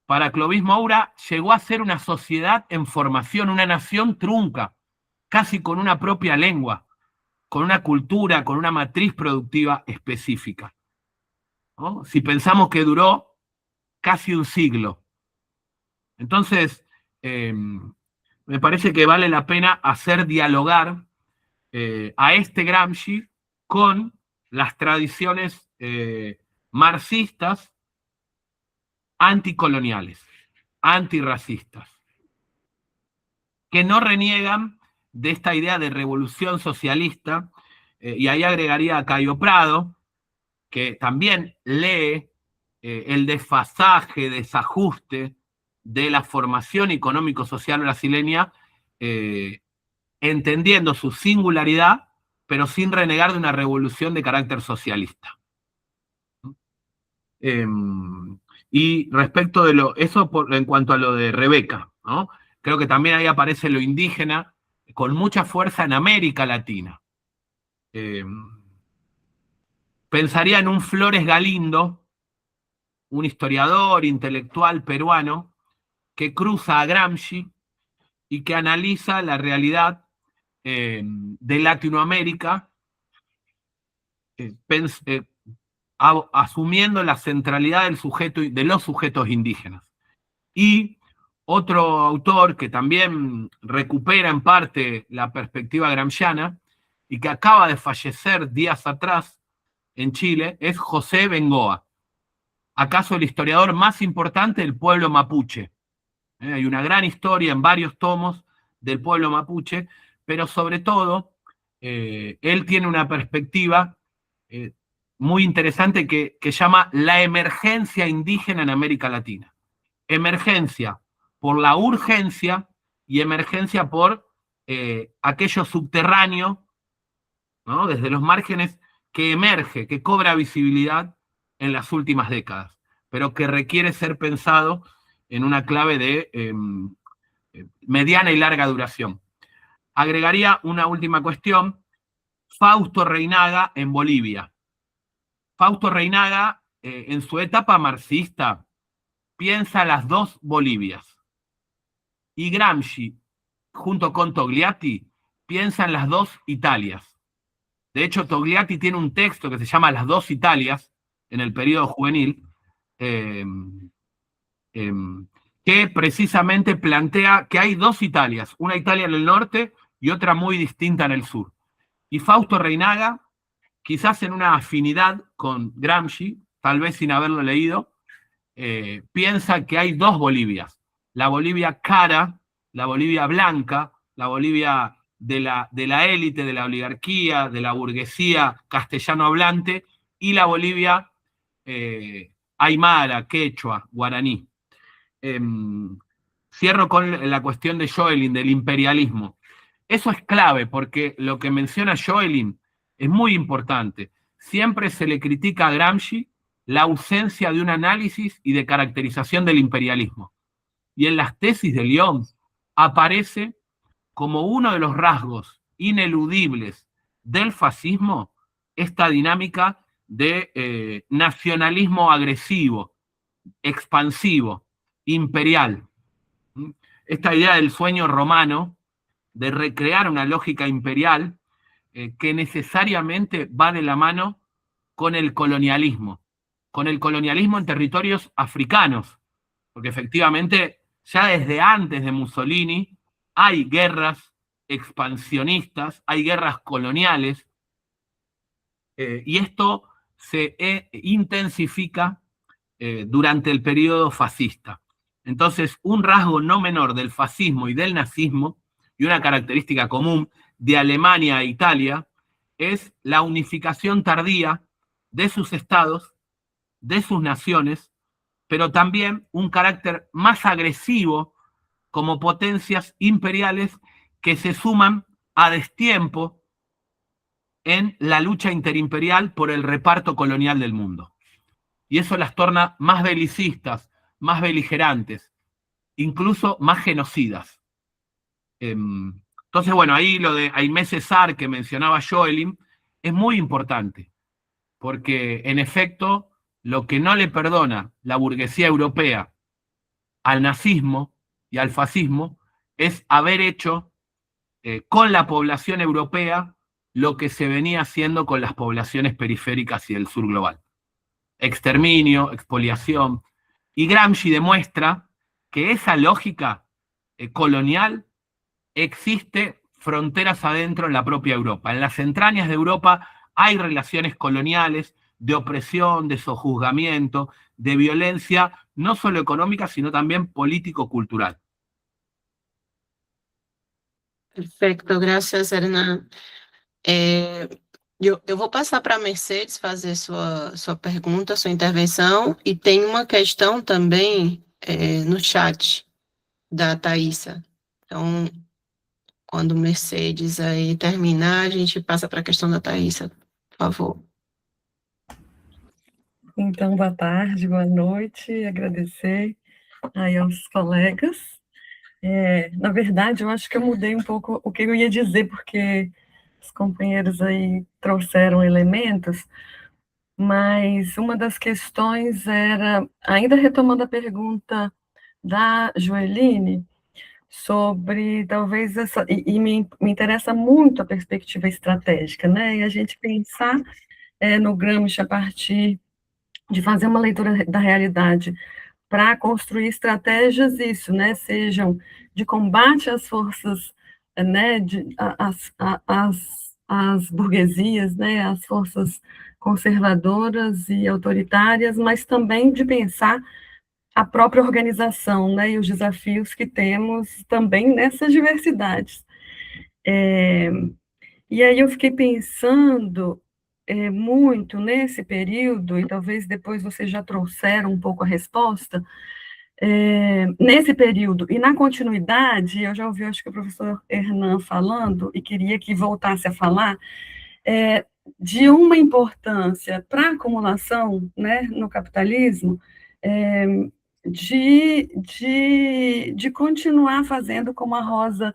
Para Clovis Moura llegó a ser una sociedad en formación, una nación trunca, casi con una propia lengua, con una cultura, con una matriz productiva específica, ¿no? Si pensamos que duró casi un siglo. Entonces, me parece que vale la pena hacer dialogar a este Gramsci con las tradiciones marxistas anticoloniales, antirracistas, que no reniegan de esta idea de revolución socialista, y ahí agregaría a Cayo Prado, que también lee el desfasaje, desajuste de la formación económico-social brasileña, entendiendo su singularidad, pero sin renegar de una revolución de carácter socialista. Y respecto de eso en cuanto a lo de Rebeca, ¿no? Creo que también ahí aparece lo indígena con mucha fuerza en América Latina. Pensaría en un Flores Galindo, un historiador intelectual peruano, que cruza a Gramsci y que analiza la realidad de Latinoamérica, asumiendo la centralidad del sujeto, de los sujetos indígenas. Y otro autor que también recupera en parte la perspectiva gramsciana y que acaba de fallecer días atrás en Chile es José Bengoa, acaso el historiador más importante del pueblo mapuche. Hay una gran historia en varios tomos del pueblo mapuche, pero sobre todo él tiene una perspectiva muy interesante que llama la emergencia indígena en América Latina. Emergencia por la urgencia y emergencia por aquello subterráneo, ¿no? Desde los márgenes, que emerge, que cobra visibilidad en las últimas décadas, pero que requiere ser pensado en una clave de mediana y larga duración. Agregaría una última cuestión: Fausto Reinaga en Bolivia. Fausto Reinaga, en su etapa marxista, piensa las dos Bolivias. Y Gramsci, junto con Togliatti, piensa en las dos Italias. De hecho, Togliatti tiene un texto que se llama Las dos Italias, en el periodo juvenil, que precisamente plantea que hay dos Italias, una Italia en el norte y otra muy distinta en el sur. Y Fausto Reinaga, quizás en una afinidad con Gramsci, tal vez sin haberlo leído, piensa que hay dos Bolivias: la Bolivia cara, la Bolivia blanca, la Bolivia de la élite, de la oligarquía, de la burguesía castellano hablante, y la Bolivia aymara, quechua, guaraní. Cierro con la cuestión de Schelling, del imperialismo. Eso es clave, porque lo que menciona Schelling es muy importante. Siempre se le critica a Gramsci la ausencia de un análisis y de caracterización del imperialismo. Y en las tesis de Lyon aparece como uno de los rasgos ineludibles del fascismo esta dinámica de nacionalismo agresivo, expansivo, imperial. Esta idea del sueño romano de recrear una lógica imperial que necesariamente va de la mano con el colonialismo en territorios africanos, porque efectivamente ya desde antes de Mussolini hay guerras expansionistas, hay guerras coloniales, y esto se intensifica durante el periodo fascista. Entonces, un rasgo no menor del fascismo y del nazismo, y una característica común de Alemania e Italia, es la unificación tardía de sus estados, de sus naciones, pero también un carácter más agresivo como potencias imperiales que se suman a destiempo en la lucha interimperial por el reparto colonial del mundo. Y eso las torna más belicistas, más beligerantes, incluso más genocidas. Entonces, bueno, ahí lo de Aimé Césaire que mencionaba Schelling es muy importante, porque en efecto lo que no le perdona la burguesía europea al nazismo y al fascismo es haber hecho con la población europea lo que se venía haciendo con las poblaciones periféricas y del sur global: exterminio, expoliación. Y Gramsci demuestra que esa lógica colonial existe fronteras adentro en la propia Europa. En las entrañas de Europa hay relaciones coloniales de opresión, de sojuzgamiento, de violencia, no solo económica, sino también político-cultural. Perfeito, graças, Hernan. Eu vou passar para a Mercedes fazer sua pergunta, sua intervenção, e tem uma questão também no chat da Thaísa. Então, quando Mercedes aí terminar, a gente passa para a questão da Thaísa, por favor. Então, boa tarde, boa noite, agradecer aí aos colegas. Na verdade, eu acho que eu mudei um pouco o que eu ia dizer, porque os companheiros aí trouxeram elementos, mas uma das questões era, ainda retomando a pergunta da Joeline, sobre talvez essa, e me interessa muito a perspectiva estratégica, né, e a gente pensar no Gramsci a partir de fazer uma leitura da realidade para construir estratégias, isso, né, sejam de combate às forças, né, às burguesias, né, às forças conservadoras e autoritárias, mas também de pensar a própria organização, né, e os desafios que temos também nessas diversidades. E aí eu fiquei pensando muito nesse período, e talvez depois vocês já trouxeram um pouco a resposta, nesse período, e na continuidade, eu já ouvi, acho que o professor Hernan falando, e queria que voltasse a falar, de uma importância para a acumulação, né, no capitalismo, de continuar fazendo como a Rosa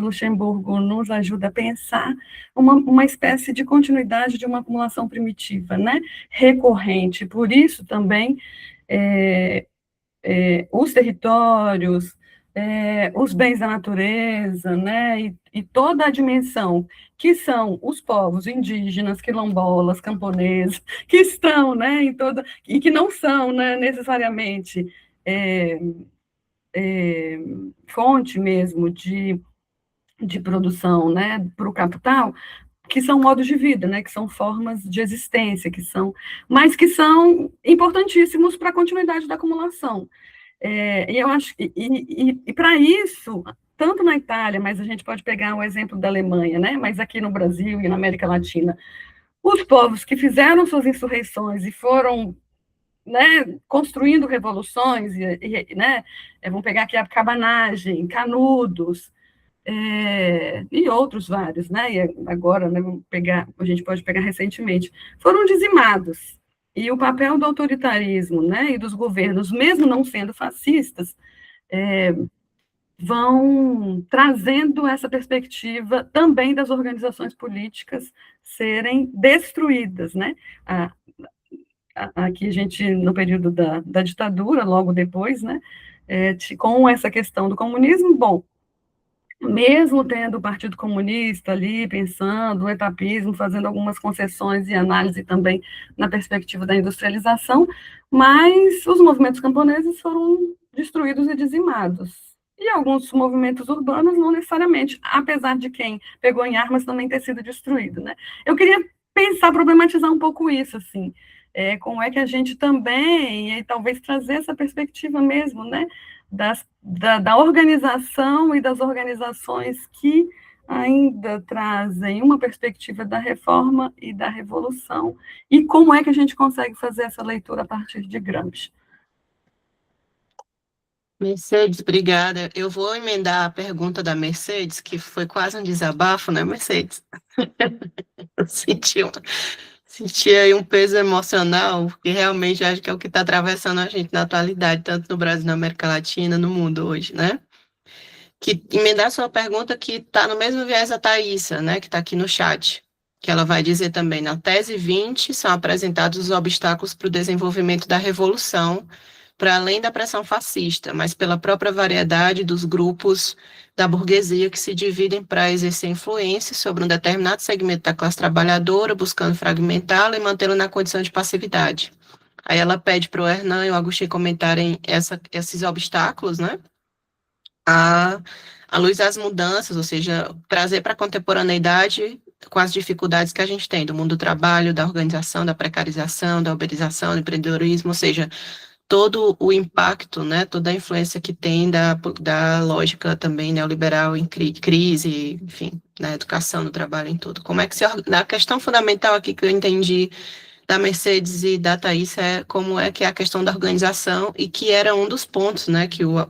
Luxemburgo nos ajuda a pensar, uma espécie de continuidade de uma acumulação primitiva, né, recorrente. Por isso também os territórios, os bens da natureza, né, e toda a dimensão que são os povos indígenas, quilombolas, camponeses, que estão, né, em toda, e que não são, né, necessariamente fonte mesmo de produção, né, para o capital, que são modos de vida, né, que são formas de existência, mas que são importantíssimos para a continuidade da acumulação. E eu acho e para isso, tanto na Itália, mas a gente pode pegar o exemplo da Alemanha, né, mas aqui no Brasil e na América Latina, os povos que fizeram suas insurreições e foram, né, construindo revoluções, né, vamos pegar aqui a cabanagem, Canudos, e outros vários, né, e agora, né, a gente pode pegar recentemente, foram dizimados. E o papel do autoritarismo, né, e dos governos, mesmo não sendo fascistas, vão trazendo essa perspectiva também das organizações políticas serem destruídas, né? Aqui a gente, no período da ditadura, logo depois, né, com essa questão do comunismo, bom, mesmo tendo o Partido Comunista ali pensando, o etapismo, fazendo algumas concessões e análise também na perspectiva da industrialização, mas os movimentos camponeses foram destruídos e dizimados. E alguns movimentos urbanos não necessariamente, apesar de quem pegou em armas também ter sido destruído, né? Eu queria pensar, problematizar um pouco isso, assim, como é que a gente também, e talvez trazer essa perspectiva mesmo, né, da organização e das organizações que ainda trazem uma perspectiva da reforma e da revolução, e como é que a gente consegue fazer essa leitura a partir de Gramsci. Mercedes, obrigada. Eu vou emendar a pergunta da Mercedes, que foi quase um desabafo, né, Mercedes? Eu senti aí um peso emocional, porque realmente acho que é o que está atravessando a gente na atualidade, tanto no Brasil, na América Latina, no mundo hoje, né? Que emendar sua pergunta que está no mesmo viés da Thaísa, né, que está aqui no chat, que ela vai dizer também, na tese 20, são apresentados os obstáculos para o desenvolvimento da revolução, para além da pressão fascista, mas pela própria variedade dos grupos da burguesia que se dividem para exercer influência sobre um determinado segmento da classe trabalhadora, buscando fragmentá-la e mantê-la na condição de passividade. Aí ela pede para o Hernan e o Agostinho comentarem esses obstáculos, né? À luz das mudanças, ou seja, trazer para a contemporaneidade com as dificuldades que a gente tem do mundo do trabalho, da organização, da precarização, da uberização, do empreendedorismo, ou seja, todo o impacto, né, toda a influência que tem da lógica também neoliberal em crise, enfim, na educação, no trabalho, em tudo. Como é que a questão fundamental aqui que eu entendi da Mercedes e da Thaís é como é que é a questão da organização e que era um dos pontos, né, que o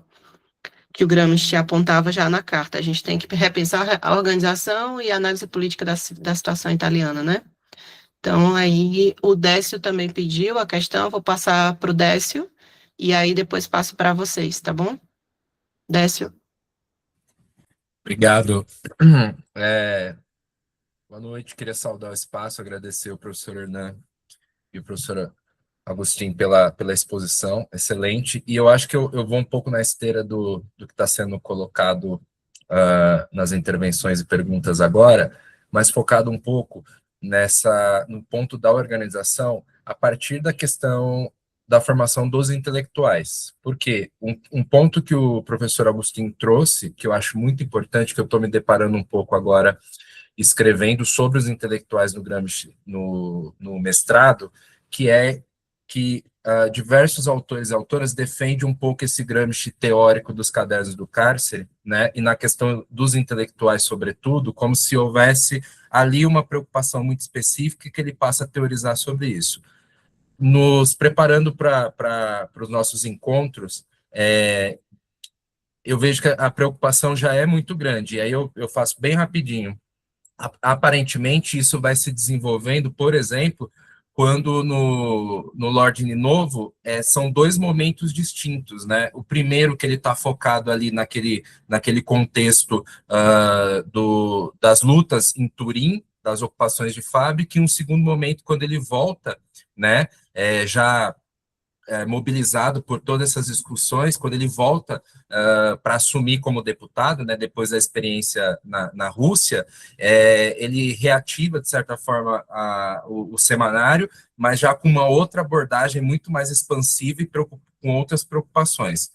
Gramsci apontava já na carta. A gente tem que repensar a organização e a análise política da situação italiana, né? Então, aí, o Décio também pediu a questão, vou passar para o Décio, e aí depois passo para vocês, tá bom? Décio. Obrigado. Boa noite, queria saudar o espaço, agradecer ao professor Hernan e o professor Agostinho pela exposição, excelente, e eu acho que eu vou um pouco na esteira do que está sendo colocado nas intervenções e perguntas agora, mas focado um pouco no ponto da organização, a partir da questão da formação dos intelectuais. Porque um ponto que o professor Agostinho trouxe, que eu acho muito importante, que eu estou me deparando um pouco agora, escrevendo sobre os intelectuais no Gramsci, no mestrado, que é que diversos autores e autoras defendem um pouco esse Gramsci teórico dos cadernos do cárcere, né, e na questão dos intelectuais, sobretudo, como se houvesse ali uma preocupação muito específica que ele passa a teorizar sobre isso. Nos preparando para os nossos encontros, eu vejo que a preocupação já é muito grande, e aí eu faço bem rapidinho aparentemente isso vai se desenvolvendo, por exemplo, quando no Lorde Novo são dois momentos distintos, né? O primeiro que ele está focado ali naquele contexto das lutas em Turim, das ocupações de fábrica, e um segundo momento quando ele volta, né? Já mobilizado por todas essas discussões, quando ele volta para assumir como deputado, né, depois da experiência na Rússia, ele reativa, de certa forma, o semanário, mas já com uma outra abordagem muito mais expansiva e com outras preocupações.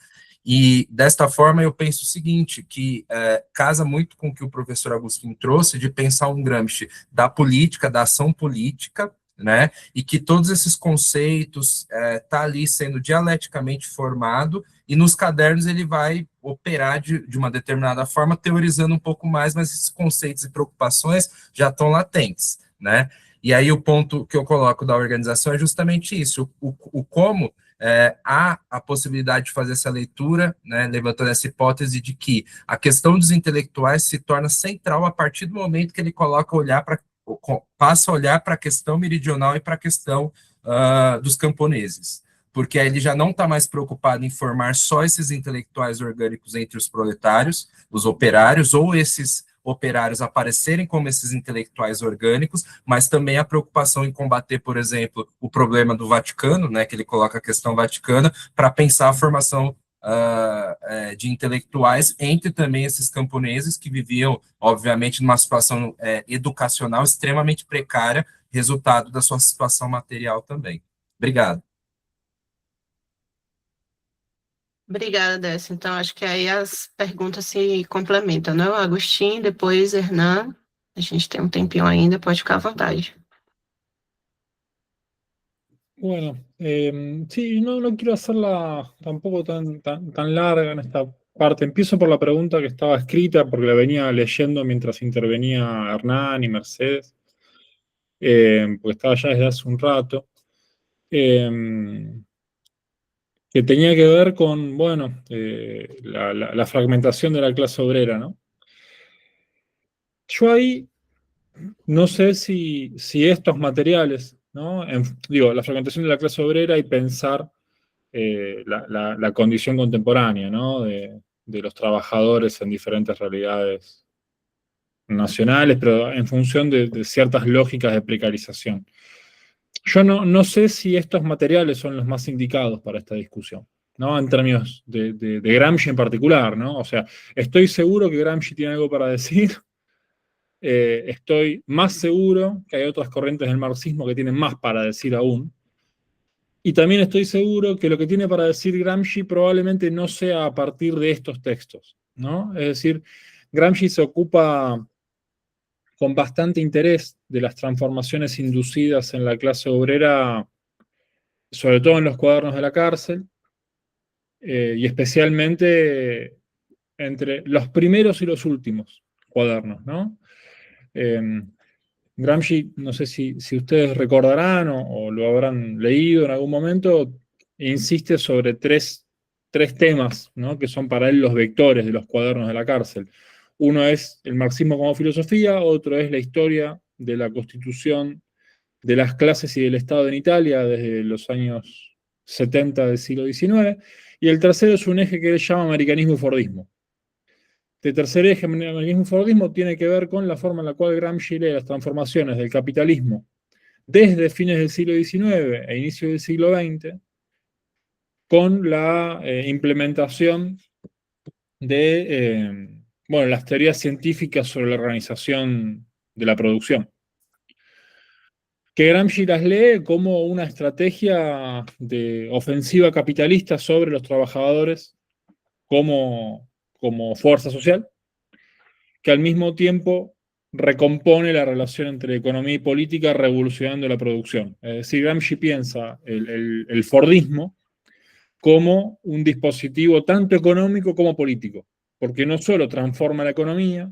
E, desta forma, eu penso o seguinte, que casa muito com o que o professor Agostinho trouxe, de pensar um Gramsci da política, da ação política, né? E que todos esses conceitos tá ali sendo dialeticamente formado, e nos cadernos ele vai operar de uma determinada forma, teorizando um pouco mais, mas esses conceitos e preocupações já estão latentes, né? E aí o ponto que eu coloco da organização é justamente isso, o como há a possibilidade de fazer essa leitura, né, levantando essa hipótese de que a questão dos intelectuais se torna central a partir do momento que ele passa a olhar para a questão meridional e para a questão dos camponeses, porque aí ele já não está mais preocupado em formar só esses intelectuais orgânicos entre os proletários, os operários, ou esses operários aparecerem como esses intelectuais orgânicos, mas também a preocupação em combater, por exemplo, o problema do Vaticano, né, que ele coloca a questão vaticana, para pensar a formação de intelectuais entre também esses camponeses que viviam, obviamente, numa situação educacional extremamente precária, resultado da sua situação material também. Obrigado. Obrigada, Décio. Então, acho que aí as perguntas se complementam, né? O Agostinho, depois Hernan. A gente tem um tempinho ainda, pode ficar à vontade. Bueno, sí, no quiero hacerla tampoco tan larga en esta parte. Empiezo por la pregunta que estaba escrita, porque la venía leyendo mientras intervenía Hernán y Mercedes, porque estaba ya desde hace un rato, que tenía que ver con, bueno, la fragmentación de la clase obrera, ¿no? Yo ahí no sé si estos materiales, ¿no? Digo, la fragmentación de la clase obrera y pensar la condición contemporánea, ¿no? de los trabajadores en diferentes realidades nacionales, pero en función de ciertas lógicas de precarización. Yo no sé si estos materiales son los más indicados para esta discusión, ¿no? En términos de Gramsci en particular, ¿no? O sea, estoy seguro que Gramsci tiene algo para decir. Estoy más seguro que hay otras corrientes del marxismo que tienen más para decir aún. Y también estoy seguro que lo que tiene para decir Gramsci probablemente no sea a partir de estos textos, ¿no? Es decir, Gramsci se ocupa con bastante interés de las transformaciones inducidas en la clase obrera, sobre todo en los cuadernos de la cárcel, y especialmente entre los primeros y los últimos cuadernos, ¿no? Gramsci, no sé si ustedes recordarán o lo habrán leído en algún momento, insiste sobre tres temas, ¿no? Que son para él los vectores de los cuadernos de la cárcel. Uno es el marxismo como filosofía, otro es la historia de la constitución de las clases y del Estado en Italia desde los años 70 del siglo XIX, y el tercero es un eje que él llama americanismo y fordismo. Este tercer eje, americanismo y fordismo, tiene que ver con la forma en la cual Gramsci lee las transformaciones del capitalismo desde fines del siglo XIX e inicio del siglo XX, con la implementación de las teorías científicas sobre la organización de la producción. Que Gramsci las lee como una estrategia de ofensiva capitalista sobre los trabajadores como fuerza social, que al mismo tiempo recompone la relación entre economía y política revolucionando la producción. Es decir, Gramsci piensa el fordismo como un dispositivo tanto económico como político, porque no solo transforma la economía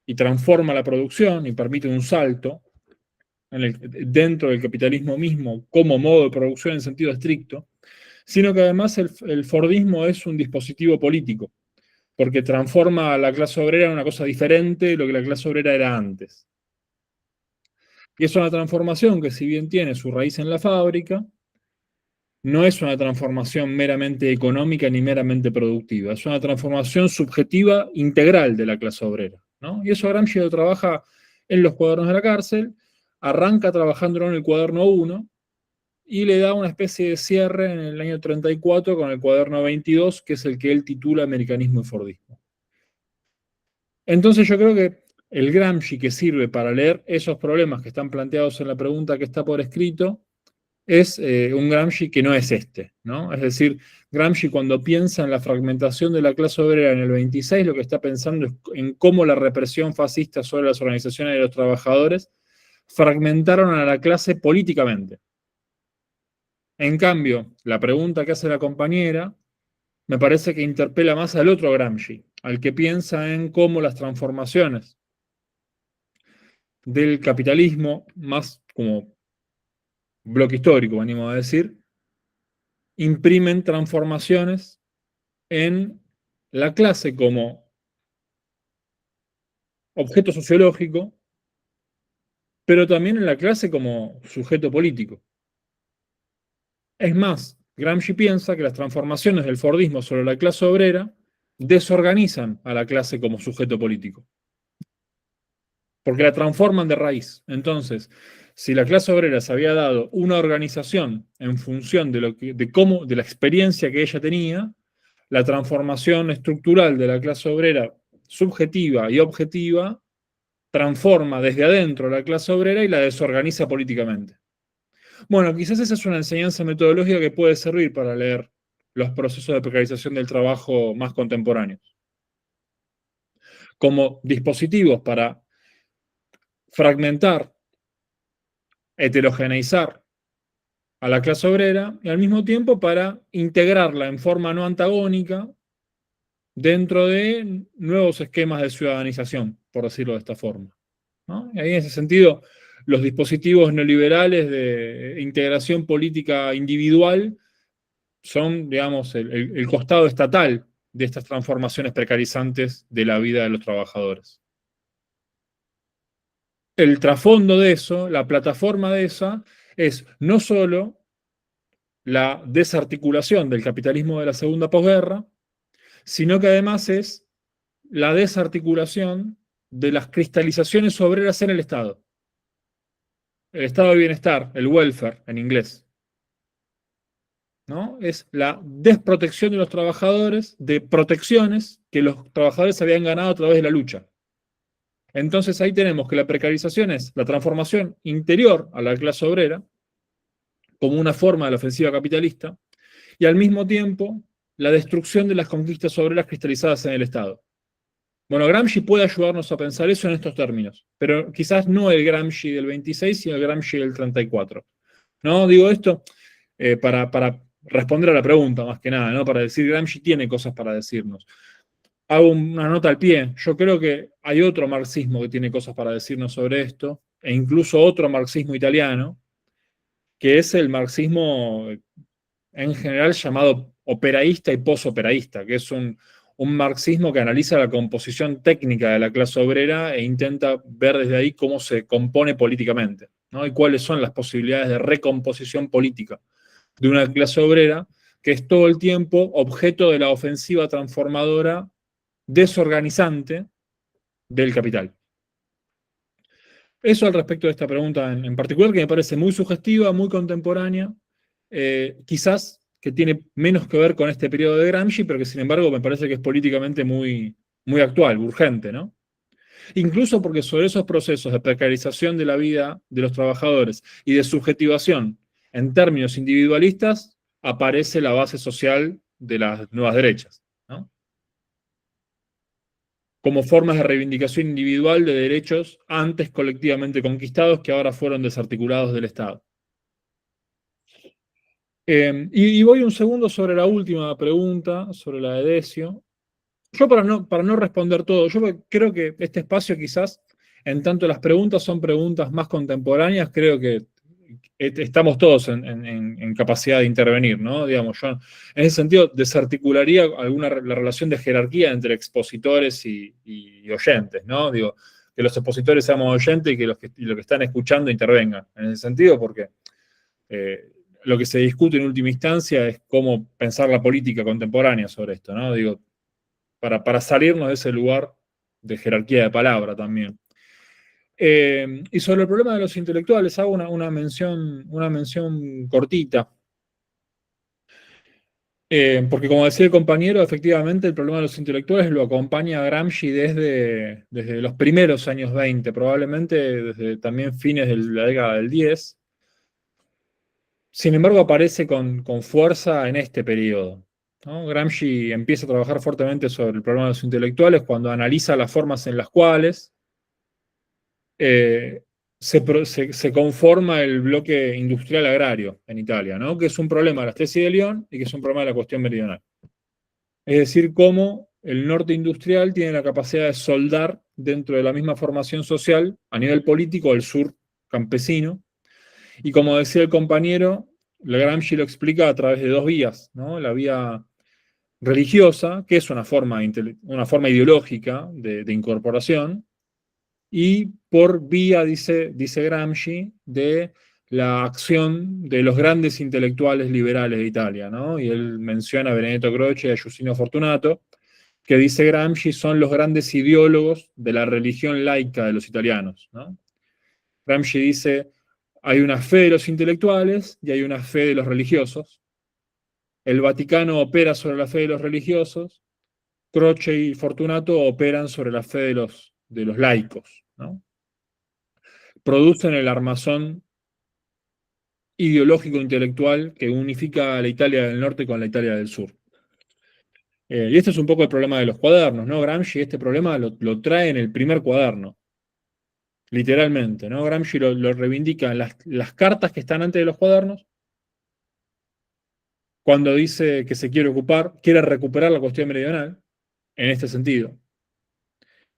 y transforma la producción y permite un salto dentro del capitalismo mismo como modo de producción en sentido estricto, sino que además el fordismo es un dispositivo político, porque transforma a la clase obrera en una cosa diferente de lo que la clase obrera era antes. Y es una transformación que, si bien tiene su raíz en la fábrica, no es una transformación meramente económica ni meramente productiva, es una transformación subjetiva integral de la clase obrera, ¿no? Y eso Gramsci lo trabaja en los cuadernos de la cárcel, arranca trabajándolo en el cuaderno 1 y le da una especie de cierre en el año 34 con el cuaderno 22, que es el que él titula Americanismo y Fordismo. Entonces yo creo que el Gramsci que sirve para leer esos problemas que están planteados en la pregunta que está por escrito es un Gramsci que no es este, ¿no? Es decir, Gramsci cuando piensa en la fragmentación de la clase obrera en el 26, lo que está pensando es en cómo la represión fascista sobre las organizaciones de los trabajadores fragmentaron a la clase políticamente. En cambio, la pregunta que hace la compañera me parece que interpela más al otro Gramsci, al que piensa en cómo las transformaciones del capitalismo, más como bloque histórico, venimos a decir, imprimen transformaciones en la clase como objeto sociológico, pero también en la clase como sujeto político. Es más, Gramsci piensa que las transformaciones del Fordismo sobre la clase obrera desorganizan a la clase como sujeto político, porque la transforman de raíz. Entonces, si la clase obrera se había dado una organización en función de la experiencia que ella tenía, la transformación estructural de la clase obrera subjetiva y objetiva transforma desde adentro la clase obrera y la desorganiza políticamente. Bueno, quizás esa es una enseñanza metodológica que puede servir para leer los procesos de precarización del trabajo más contemporáneos, como dispositivos para fragmentar, heterogeneizar a la clase obrera y al mismo tiempo para integrarla en forma no antagónica dentro de nuevos esquemas de ciudadanización, por decirlo de esta forma, ¿no? Y ahí, en ese sentido, los dispositivos neoliberales de integración política individual son, digamos, el costado estatal de estas transformaciones precarizantes de la vida de los trabajadores. El trasfondo de eso, la plataforma de esa, es no solo la desarticulación del capitalismo de la segunda posguerra, sino que además es la desarticulación de las cristalizaciones obreras en el Estado. El estado de bienestar, el welfare en inglés, ¿no? Es la desprotección de los trabajadores de protecciones que los trabajadores habían ganado a través de la lucha. Entonces ahí tenemos que la precarización es la transformación interior a la clase obrera, como una forma de la ofensiva capitalista, y al mismo tiempo la destrucción de las conquistas obreras cristalizadas en el Estado. Bueno, Gramsci puede ayudarnos a pensar eso en estos términos, pero quizás no el Gramsci del 26, sino el Gramsci del 34. ¿No? Digo esto para responder a la pregunta, más que nada, ¿no? Para decir, Gramsci tiene cosas para decirnos. Hago una nota al pie. Yo creo que hay otro marxismo que tiene cosas para decirnos sobre esto, e incluso otro marxismo italiano, que es el marxismo en general llamado operaísta y posoperaísta, que es un marxismo que analiza la composición técnica de la clase obrera e intenta ver desde ahí cómo se compone políticamente, ¿no? Y cuáles son las posibilidades de recomposición política de una clase obrera que es todo el tiempo objeto de la ofensiva transformadora desorganizante del capital. Eso al respecto de esta pregunta en particular, que me parece muy sugestiva, muy contemporánea, quizás que tiene menos que ver con este periodo de Gramsci, pero que sin embargo me parece que es políticamente muy, muy actual, urgente, ¿no? Incluso porque sobre esos procesos de precarización de la vida de los trabajadores y de subjetivación en términos individualistas, aparece la base social de las nuevas derechas, ¿no? Como formas de reivindicación individual de derechos antes colectivamente conquistados que ahora fueron desarticulados del Estado. Y voy un segundo sobre la última pregunta, sobre la de Decio. Yo para no responder todo, yo creo que este espacio quizás, en tanto las preguntas son preguntas más contemporáneas, creo que estamos todos en capacidad de intervenir, ¿no? Digamos, yo en ese sentido desarticularía la relación de jerarquía entre expositores y oyentes, ¿no? Digo, que los expositores seamos oyentes y que los que están escuchando intervengan. En ese sentido, porque lo que se discute en última instancia es cómo pensar la política contemporánea sobre esto, ¿no? Digo, para salirnos de ese lugar de jerarquía de palabra también. Y sobre el problema de los intelectuales hago una mención cortita. Porque como decía el compañero, efectivamente el problema de los intelectuales lo acompaña a Gramsci desde los primeros años 20, probablemente desde también fines de la década del 10. Sin embargo, aparece con fuerza en este periodo, ¿no? Gramsci empieza a trabajar fuertemente sobre el problema de los intelectuales cuando analiza las formas en las cuales se conforma el bloque industrial agrario en Italia, ¿no? Que es un problema de la tesis de León y que es un problema de la cuestión meridional. Es decir, cómo el norte industrial tiene la capacidad de soldar dentro de la misma formación social, a nivel político, el sur campesino. Y como decía el compañero, Gramsci lo explica a través de dos vías, ¿no? La vía religiosa, que es una forma ideológica de incorporación, y por vía, dice Gramsci, de la acción de los grandes intelectuales liberales de Italia, ¿no? Y él menciona a Benedetto Croce y a Giustino Fortunato, que dice Gramsci son los grandes ideólogos de la religión laica de los italianos, ¿no? Gramsci dice, hay una fe de los intelectuales y hay una fe de los religiosos. El Vaticano opera sobre la fe de los religiosos, Croce y Fortunato operan sobre la fe de los laicos, ¿no? Producen el armazón ideológico intelectual que unifica a la Italia del norte con la Italia del sur. Y este es un poco el problema de los cuadernos, ¿no? Gramsci este problema lo trae en el primer cuaderno, literalmente, ¿no? Gramsci lo reivindica en las cartas que están antes de los cuadernos, cuando dice que se quiere recuperar la cuestión meridional, en este sentido.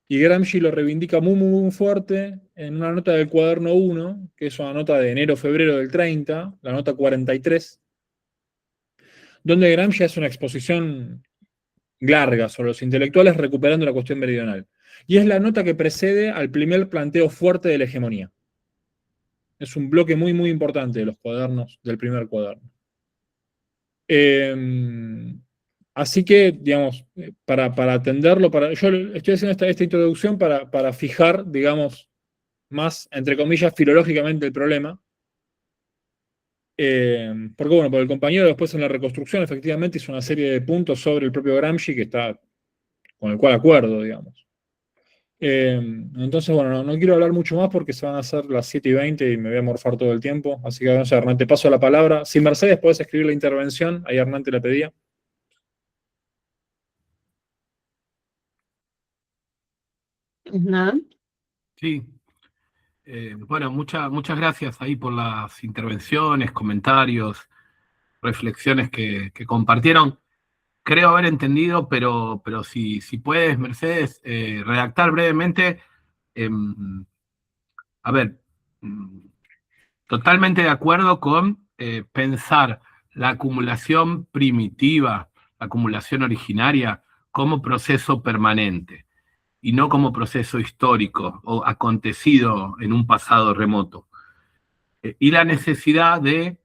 Y Gramsci lo reivindica muy, muy, muy fuerte en una nota del cuaderno 1, que es una nota de enero-febrero del 30, la nota 43, donde Gramsci hace una exposición larga sobre los intelectuales recuperando la cuestión meridional. Y es la nota que precede al primer planteo fuerte de la hegemonía. Es un bloque muy, muy importante de los cuadernos, del primer cuaderno. Así que, digamos, para atenderlo, yo estoy haciendo esta introducción para fijar, digamos, más, entre comillas, filológicamente el problema. Porque, bueno, por el compañero después en la reconstrucción efectivamente hizo una serie de puntos sobre el propio Gramsci con el cual acuerdo, digamos. Entonces, bueno, no quiero hablar mucho más porque se van a hacer las 7:20 y me voy a morfar todo el tiempo. Así que, no sé, Hernán, te paso la palabra. Si Mercedes podés escribir la intervención, ahí Hernán te la pedía. Hernán. Sí. Bueno, muchas gracias ahí por las intervenciones, comentarios, reflexiones que compartieron. Creo haber entendido, pero si puedes, Mercedes, redactar brevemente. A ver, totalmente de acuerdo con pensar la acumulación primitiva, la acumulación originaria, como proceso permanente y no como proceso histórico o acontecido en un pasado remoto. Y la necesidad de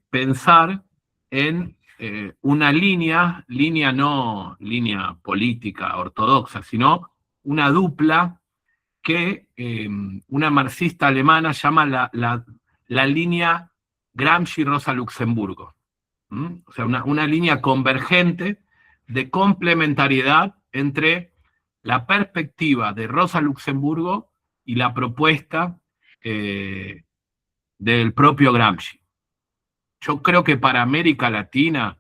pensar en una línea no línea política ortodoxa, sino una dupla que una marxista alemana llama la línea Gramsci-Rosa Luxemburgo. O sea, una línea convergente de complementariedad entre la perspectiva de Rosa Luxemburgo y la propuesta del propio Gramsci. Yo creo que para América Latina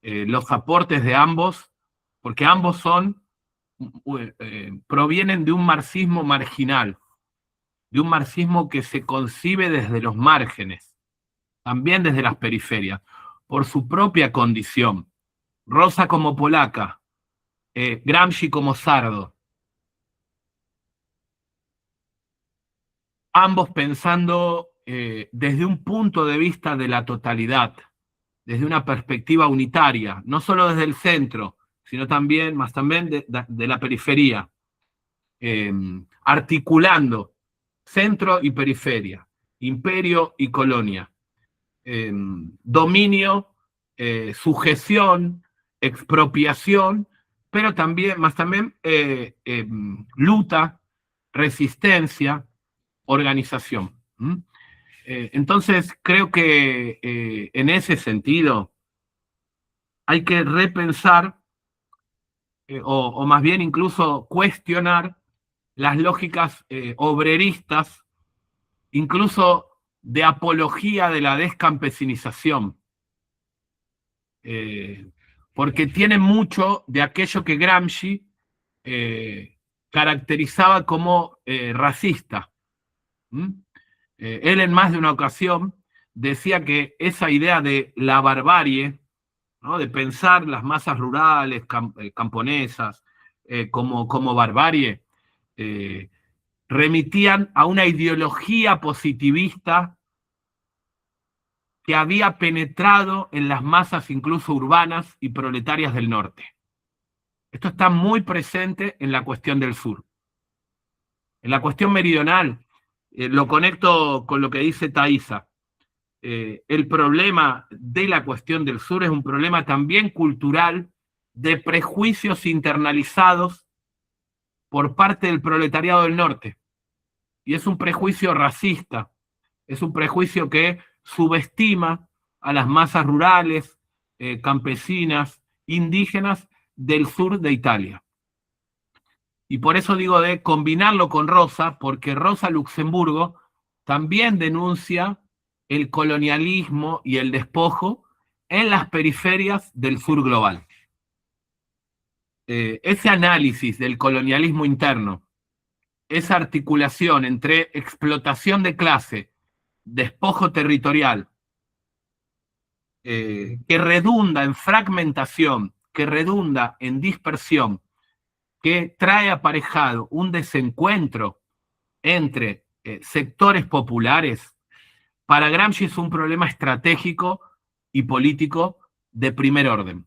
los aportes de ambos, porque ambos provienen de un marxismo marginal, de un marxismo que se concibe desde los márgenes, también desde las periferias, por su propia condición. Rosa como polaca, Gramsci como sardo. Ambos pensando desde un punto de vista de la totalidad, desde una perspectiva unitaria, no solo desde el centro, sino también, más también de la periferia, articulando centro y periferia, imperio y colonia, dominio, sujeción, expropiación, pero también, más también, luta, resistencia, organización. Entonces, creo que en ese sentido hay que repensar, o más bien incluso cuestionar las lógicas obreristas, incluso de apología de la descampesinización, porque tiene mucho de aquello que Gramsci caracterizaba como racista. Él en más de una ocasión decía que esa idea de la barbarie, ¿no?, de pensar las masas rurales, camponesas, como barbarie, remitían a una ideología positivista que había penetrado en las masas incluso urbanas y proletarias del norte. Esto está muy presente en la cuestión del sur. En la cuestión meridional, lo conecto con lo que dice Thaisa, el problema de la cuestión del sur es un problema también cultural de prejuicios internalizados por parte del proletariado del norte. Y es un prejuicio racista, es un prejuicio que subestima a las masas rurales, campesinas, indígenas del sur de Italia. Y por eso digo de combinarlo con Rosa, porque Rosa Luxemburgo también denuncia el colonialismo y el despojo en las periferias del sur global. Ese análisis del colonialismo interno, esa articulación entre explotación de clase, despojo territorial, que redunda en fragmentación, que redunda en dispersión, que trae aparejado un desencuentro entre sectores populares, para Gramsci es un problema estratégico y político de primer orden.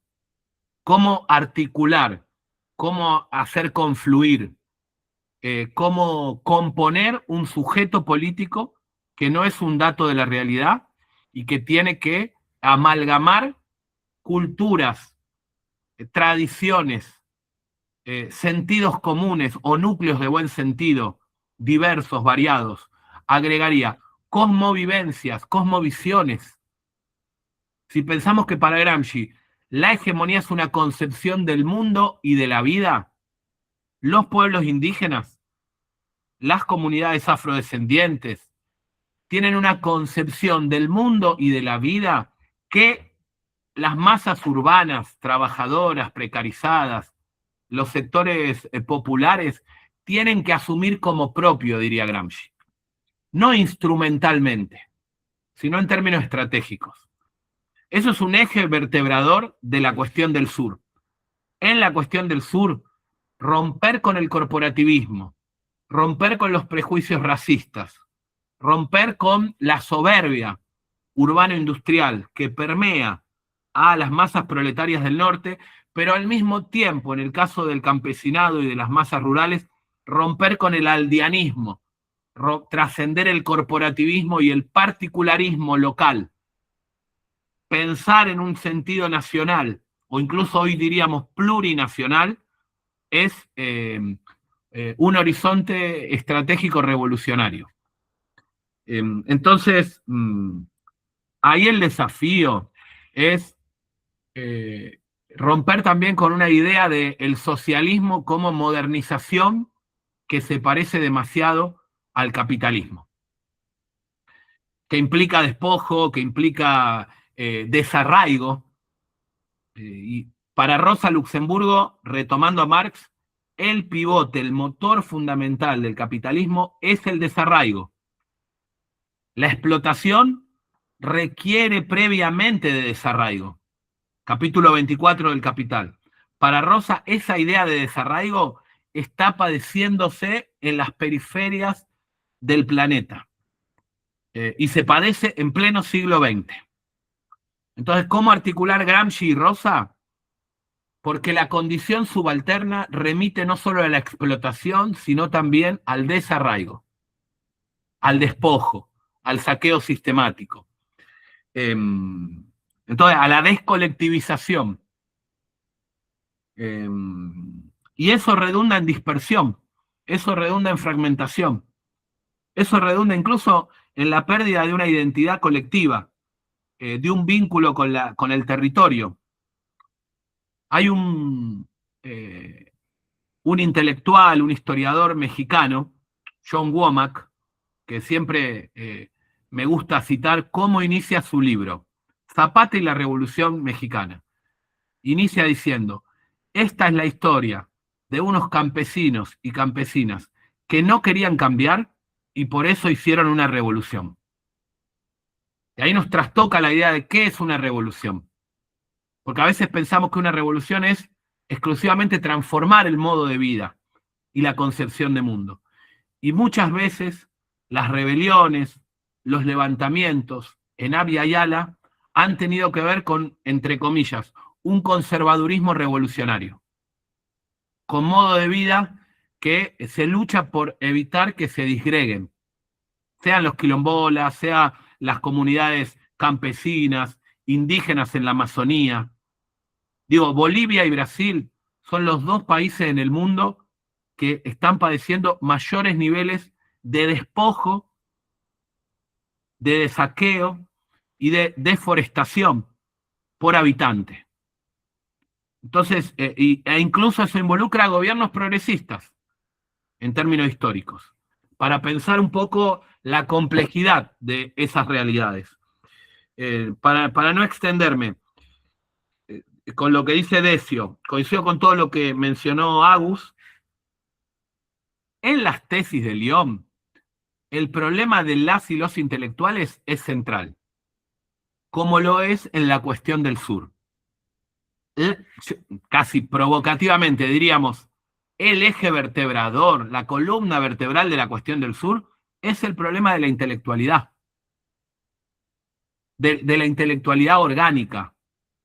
Cómo articular, cómo hacer confluir, cómo componer un sujeto político que no es un dato de la realidad y que tiene que amalgamar culturas, tradiciones, sentidos comunes o núcleos de buen sentido, diversos, variados. Agregaría cosmovivencias, cosmovisiones. Si pensamos que para Gramsci la hegemonía es una concepción del mundo y de la vida, los pueblos indígenas, las comunidades afrodescendientes, tienen una concepción del mundo y de la vida que las masas urbanas, trabajadoras, precarizadas, los sectores populares, tienen que asumir como propio, diría Gramsci. No instrumentalmente, sino en términos estratégicos. Eso es un eje vertebrador de la cuestión del sur. En la cuestión del sur, romper con el corporativismo, romper con los prejuicios racistas, romper con la soberbia urbano-industrial que permea a las masas proletarias del norte, pero al mismo tiempo, en el caso del campesinado y de las masas rurales, romper con el aldeanismo, trascender el corporativismo y el particularismo local, pensar en un sentido nacional, o incluso hoy diríamos plurinacional, es un horizonte estratégico revolucionario. Entonces, ahí el desafío es romper también con una idea del socialismo como modernización que se parece demasiado al capitalismo, que implica despojo, que implica desarraigo. Y para Rosa Luxemburgo, retomando a Marx, el pivote, el motor fundamental del capitalismo es el desarraigo. La explotación requiere previamente de desarraigo. Capítulo 24 del Capital. Para Rosa, esa idea de desarraigo está padeciéndose en las periferias del planeta. y se padece en pleno siglo XX. Entonces, ¿cómo articular Gramsci y Rosa? Porque la condición subalterna remite no solo a la explotación, sino también al desarraigo, al despojo, al saqueo sistemático. Entonces, a la descolectivización. Y eso redunda en dispersión, eso redunda en fragmentación, eso redunda incluso en la pérdida de una identidad colectiva, de un vínculo con el territorio. Hay un intelectual, un historiador mexicano, John Womack, que siempre me gusta citar cómo inicia su libro, Zapata y la Revolución Mexicana. Inicia diciendo: esta es la historia de unos campesinos y campesinas que no querían cambiar y por eso hicieron una revolución. Y ahí nos trastoca la idea de qué es una revolución. Porque a veces pensamos que una revolución es exclusivamente transformar el modo de vida y la concepción de mundo. Y muchas veces las rebeliones, los levantamientos en Abya Yala han tenido que ver con, entre comillas, un conservadurismo revolucionario, con modo de vida que se lucha por evitar que se disgreguen, sean los quilombolas, sean las comunidades campesinas, indígenas en la Amazonía. Digo, Bolivia y Brasil son los dos países en el mundo que están padeciendo mayores niveles de despojo, de saqueo y de deforestación por habitante. Entonces, e incluso eso involucra a gobiernos progresistas en términos históricos, para pensar un poco la complejidad de esas realidades. Para no extenderme, con lo que dice Decio, coincido con todo lo que mencionó Agus. En las tesis de Lyon, el problema de las y los intelectuales es central, como lo es en la cuestión del sur. Casi provocativamente diríamos, el eje vertebrador, la columna vertebral de la cuestión del sur, es el problema de la intelectualidad, de la intelectualidad orgánica,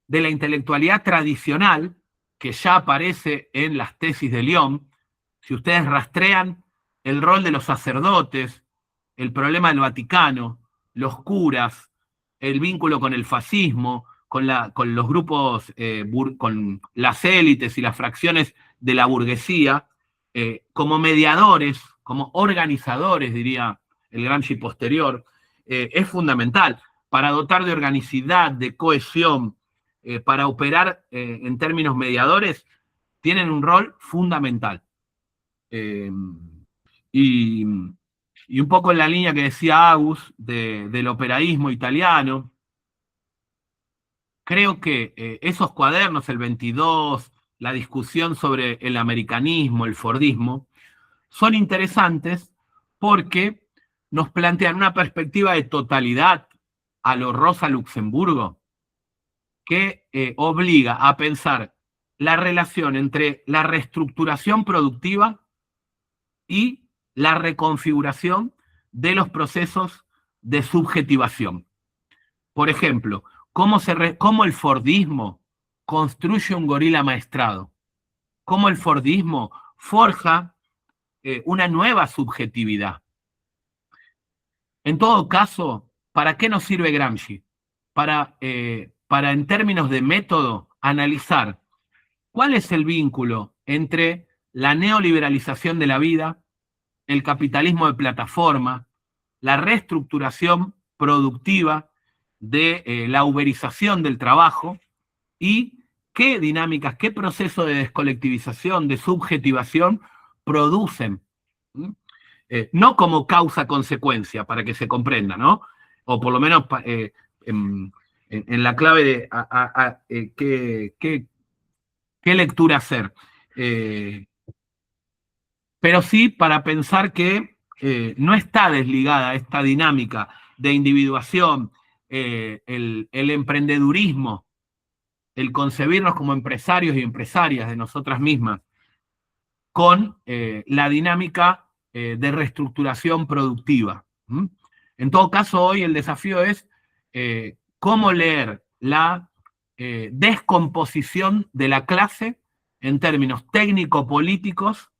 de la intelectualidad tradicional, que ya aparece en las tesis de Lyon. Si ustedes rastrean el rol de los sacerdotes, el problema del Vaticano, los curas, el vínculo con el fascismo, con los grupos, con las élites y las fracciones de la burguesía, como mediadores, como organizadores, diría el Gramsci posterior, es fundamental para dotar de organicidad, de cohesión, para operar en términos mediadores, tienen un rol fundamental. Y un poco en la línea que decía Agus del operaísmo italiano, creo que esos cuadernos, el 22, la discusión sobre el americanismo, el fordismo, son interesantes porque nos plantean una perspectiva de totalidad a lo Rosa Luxemburgo, que obliga a pensar la relación entre la reestructuración productiva y la reconfiguración de los procesos de subjetivación. Por ejemplo, cómo el fordismo construye un gorila maestrado, cómo el fordismo forja una nueva subjetividad. En todo caso, ¿para qué nos sirve Gramsci? Para en términos de método, analizar cuál es el vínculo entre la neoliberalización de la vida, el capitalismo de plataforma, la reestructuración productiva de la uberización del trabajo y qué dinámicas, qué proceso de descolectivización, de subjetivación producen. No como causa-consecuencia, para que se comprenda, ¿no? O por lo menos en la clave de qué lectura hacer. Pero sí para pensar que no está desligada esta dinámica de individuación, el emprendedurismo, el concebirnos como empresarios y empresarias de nosotras mismas, con la dinámica de reestructuración productiva. En todo caso, hoy el desafío es cómo leer la descomposición de la clase en términos técnico-políticos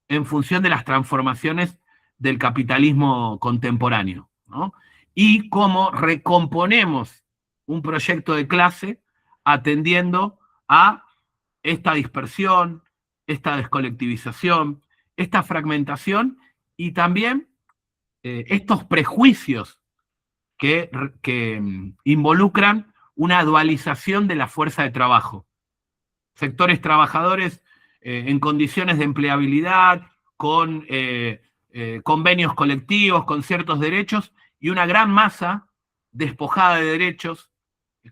en función de las transformaciones del capitalismo contemporáneo, ¿no? Y cómo recomponemos un proyecto de clase atendiendo a esta dispersión, esta descolectivización, esta fragmentación y también estos prejuicios que involucran una dualización de la fuerza de trabajo. Sectores trabajadores en condiciones de empleabilidad, con convenios colectivos, con ciertos derechos, y una gran masa despojada de derechos,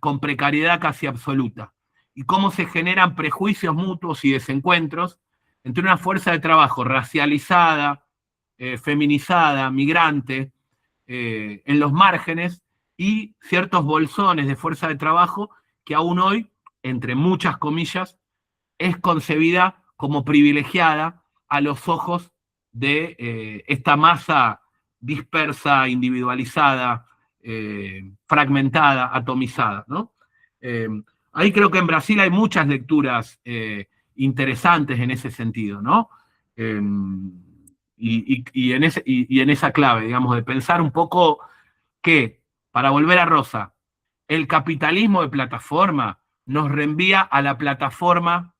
con precariedad casi absoluta. Y cómo se generan prejuicios mutuos y desencuentros entre una fuerza de trabajo racializada, feminizada, migrante, en los márgenes, y ciertos bolsones de fuerza de trabajo que aún hoy, entre muchas comillas, es concebida como privilegiada a los ojos de esta masa dispersa, individualizada, fragmentada, atomizada, ¿no? Ahí creo que en Brasil hay muchas lecturas interesantes en ese sentido, ¿no? Y en esa clave, digamos, de pensar un poco que, para volver a Rosa, el capitalismo de plataforma nos reenvía a la plataforma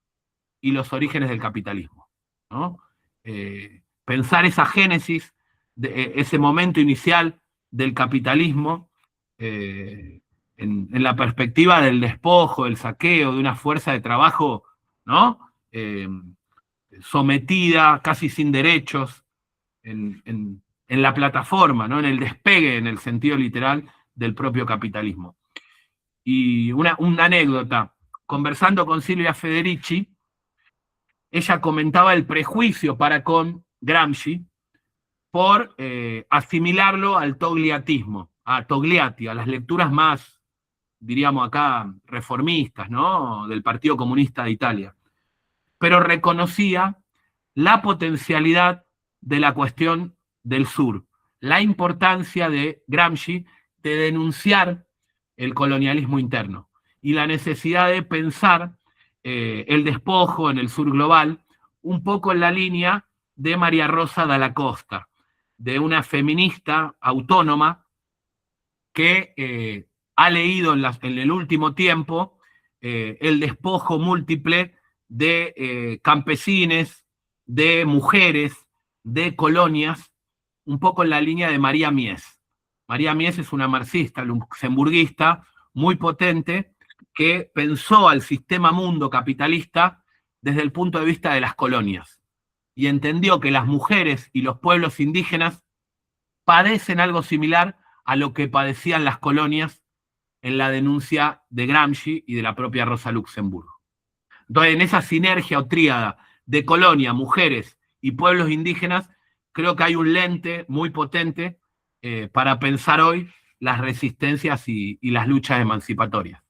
y los orígenes del capitalismo, ¿no? Pensar esa génesis, ese momento inicial del capitalismo, en la perspectiva del despojo, del saqueo, de una fuerza de trabajo, ¿no? Sometida, casi sin derechos, en la plataforma, ¿no? En el despegue, en el sentido literal, del propio capitalismo. Y una anécdota, conversando con Silvia Federici, ella comentaba el prejuicio para con Gramsci por asimilarlo al togliatismo, a Togliatti, a las lecturas más, diríamos acá, reformistas, ¿no? Del Partido Comunista de Italia. Pero reconocía la potencialidad de la cuestión del sur, la importancia de Gramsci de denunciar el colonialismo interno y la necesidad de pensar el despojo en el sur global, un poco en la línea de María Rosa Dalla Costa, de una feminista autónoma que ha leído en el último tiempo el despojo múltiple de campesines, de mujeres, de colonias, un poco en la línea de María Mies. María Mies es una marxista luxemburguista muy potente que pensó al sistema mundo capitalista desde el punto de vista de las colonias y entendió que las mujeres y los pueblos indígenas padecen algo similar a lo que padecían las colonias en la denuncia de Gramsci y de la propia Rosa Luxemburgo. Entonces, en esa sinergia o tríada de colonia, mujeres y pueblos indígenas, creo que hay un lente muy potente para pensar hoy las resistencias y las luchas emancipatorias.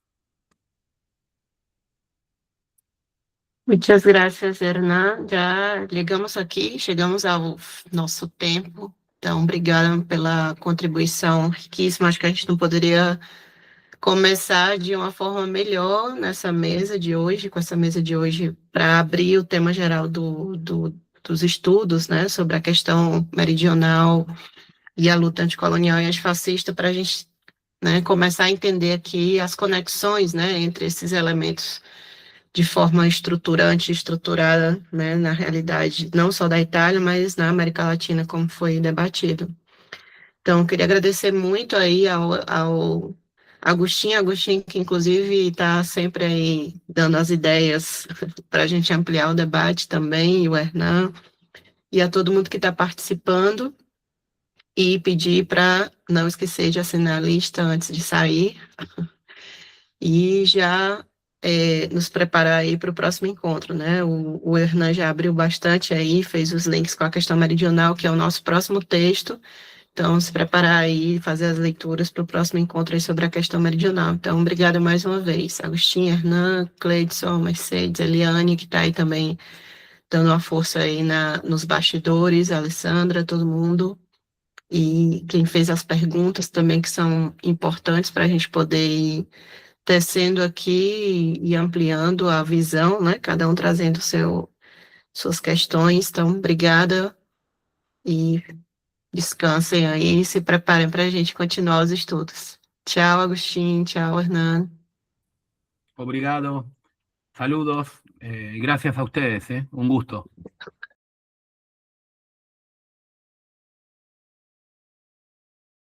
Muitas graças, Hernan. Já chegamos ao nosso tempo. Então, obrigada pela contribuição riquíssima. Acho que a gente não poderia começar de uma forma melhor nessa mesa de hoje, com essa mesa de hoje, para abrir o tema geral dos estudos, né, sobre a questão meridional e a luta anticolonial e antifascista, para a gente, né, começar a entender aqui as conexões, né, entre esses elementos de forma estruturante, estruturada, né, na realidade, não só da Itália, mas na América Latina, como foi debatido. Então, eu queria agradecer muito aí ao Agostinho, que inclusive está sempre aí dando as ideias para a gente ampliar o debate também, e o Hernan, e a todo mundo que está participando, e pedir para não esquecer de assinar a lista antes de sair, e já nos preparar aí para o próximo encontro, né? O Hernan já abriu bastante aí, fez os links com a questão meridional, que é o nosso próximo texto. Então, se preparar aí, fazer as leituras para o próximo encontro aí sobre a questão meridional. Então, obrigada mais uma vez. Agostinho, Hernan, Cleidson, Mercedes, Eliane, que está aí também dando uma força aí nos bastidores, Alessandra, todo mundo. e quem fez as perguntas também, que são importantes para a gente poder ir tecendo aqui e ampliando a visão, né? Cada um trazendo suas questões. Então, obrigada e descansem aí e se preparem para a gente continuar os estudos. Tchau, Agustín. Tchau, Hernán. Obrigado. Saludos. Gracias a ustedes. Un gusto.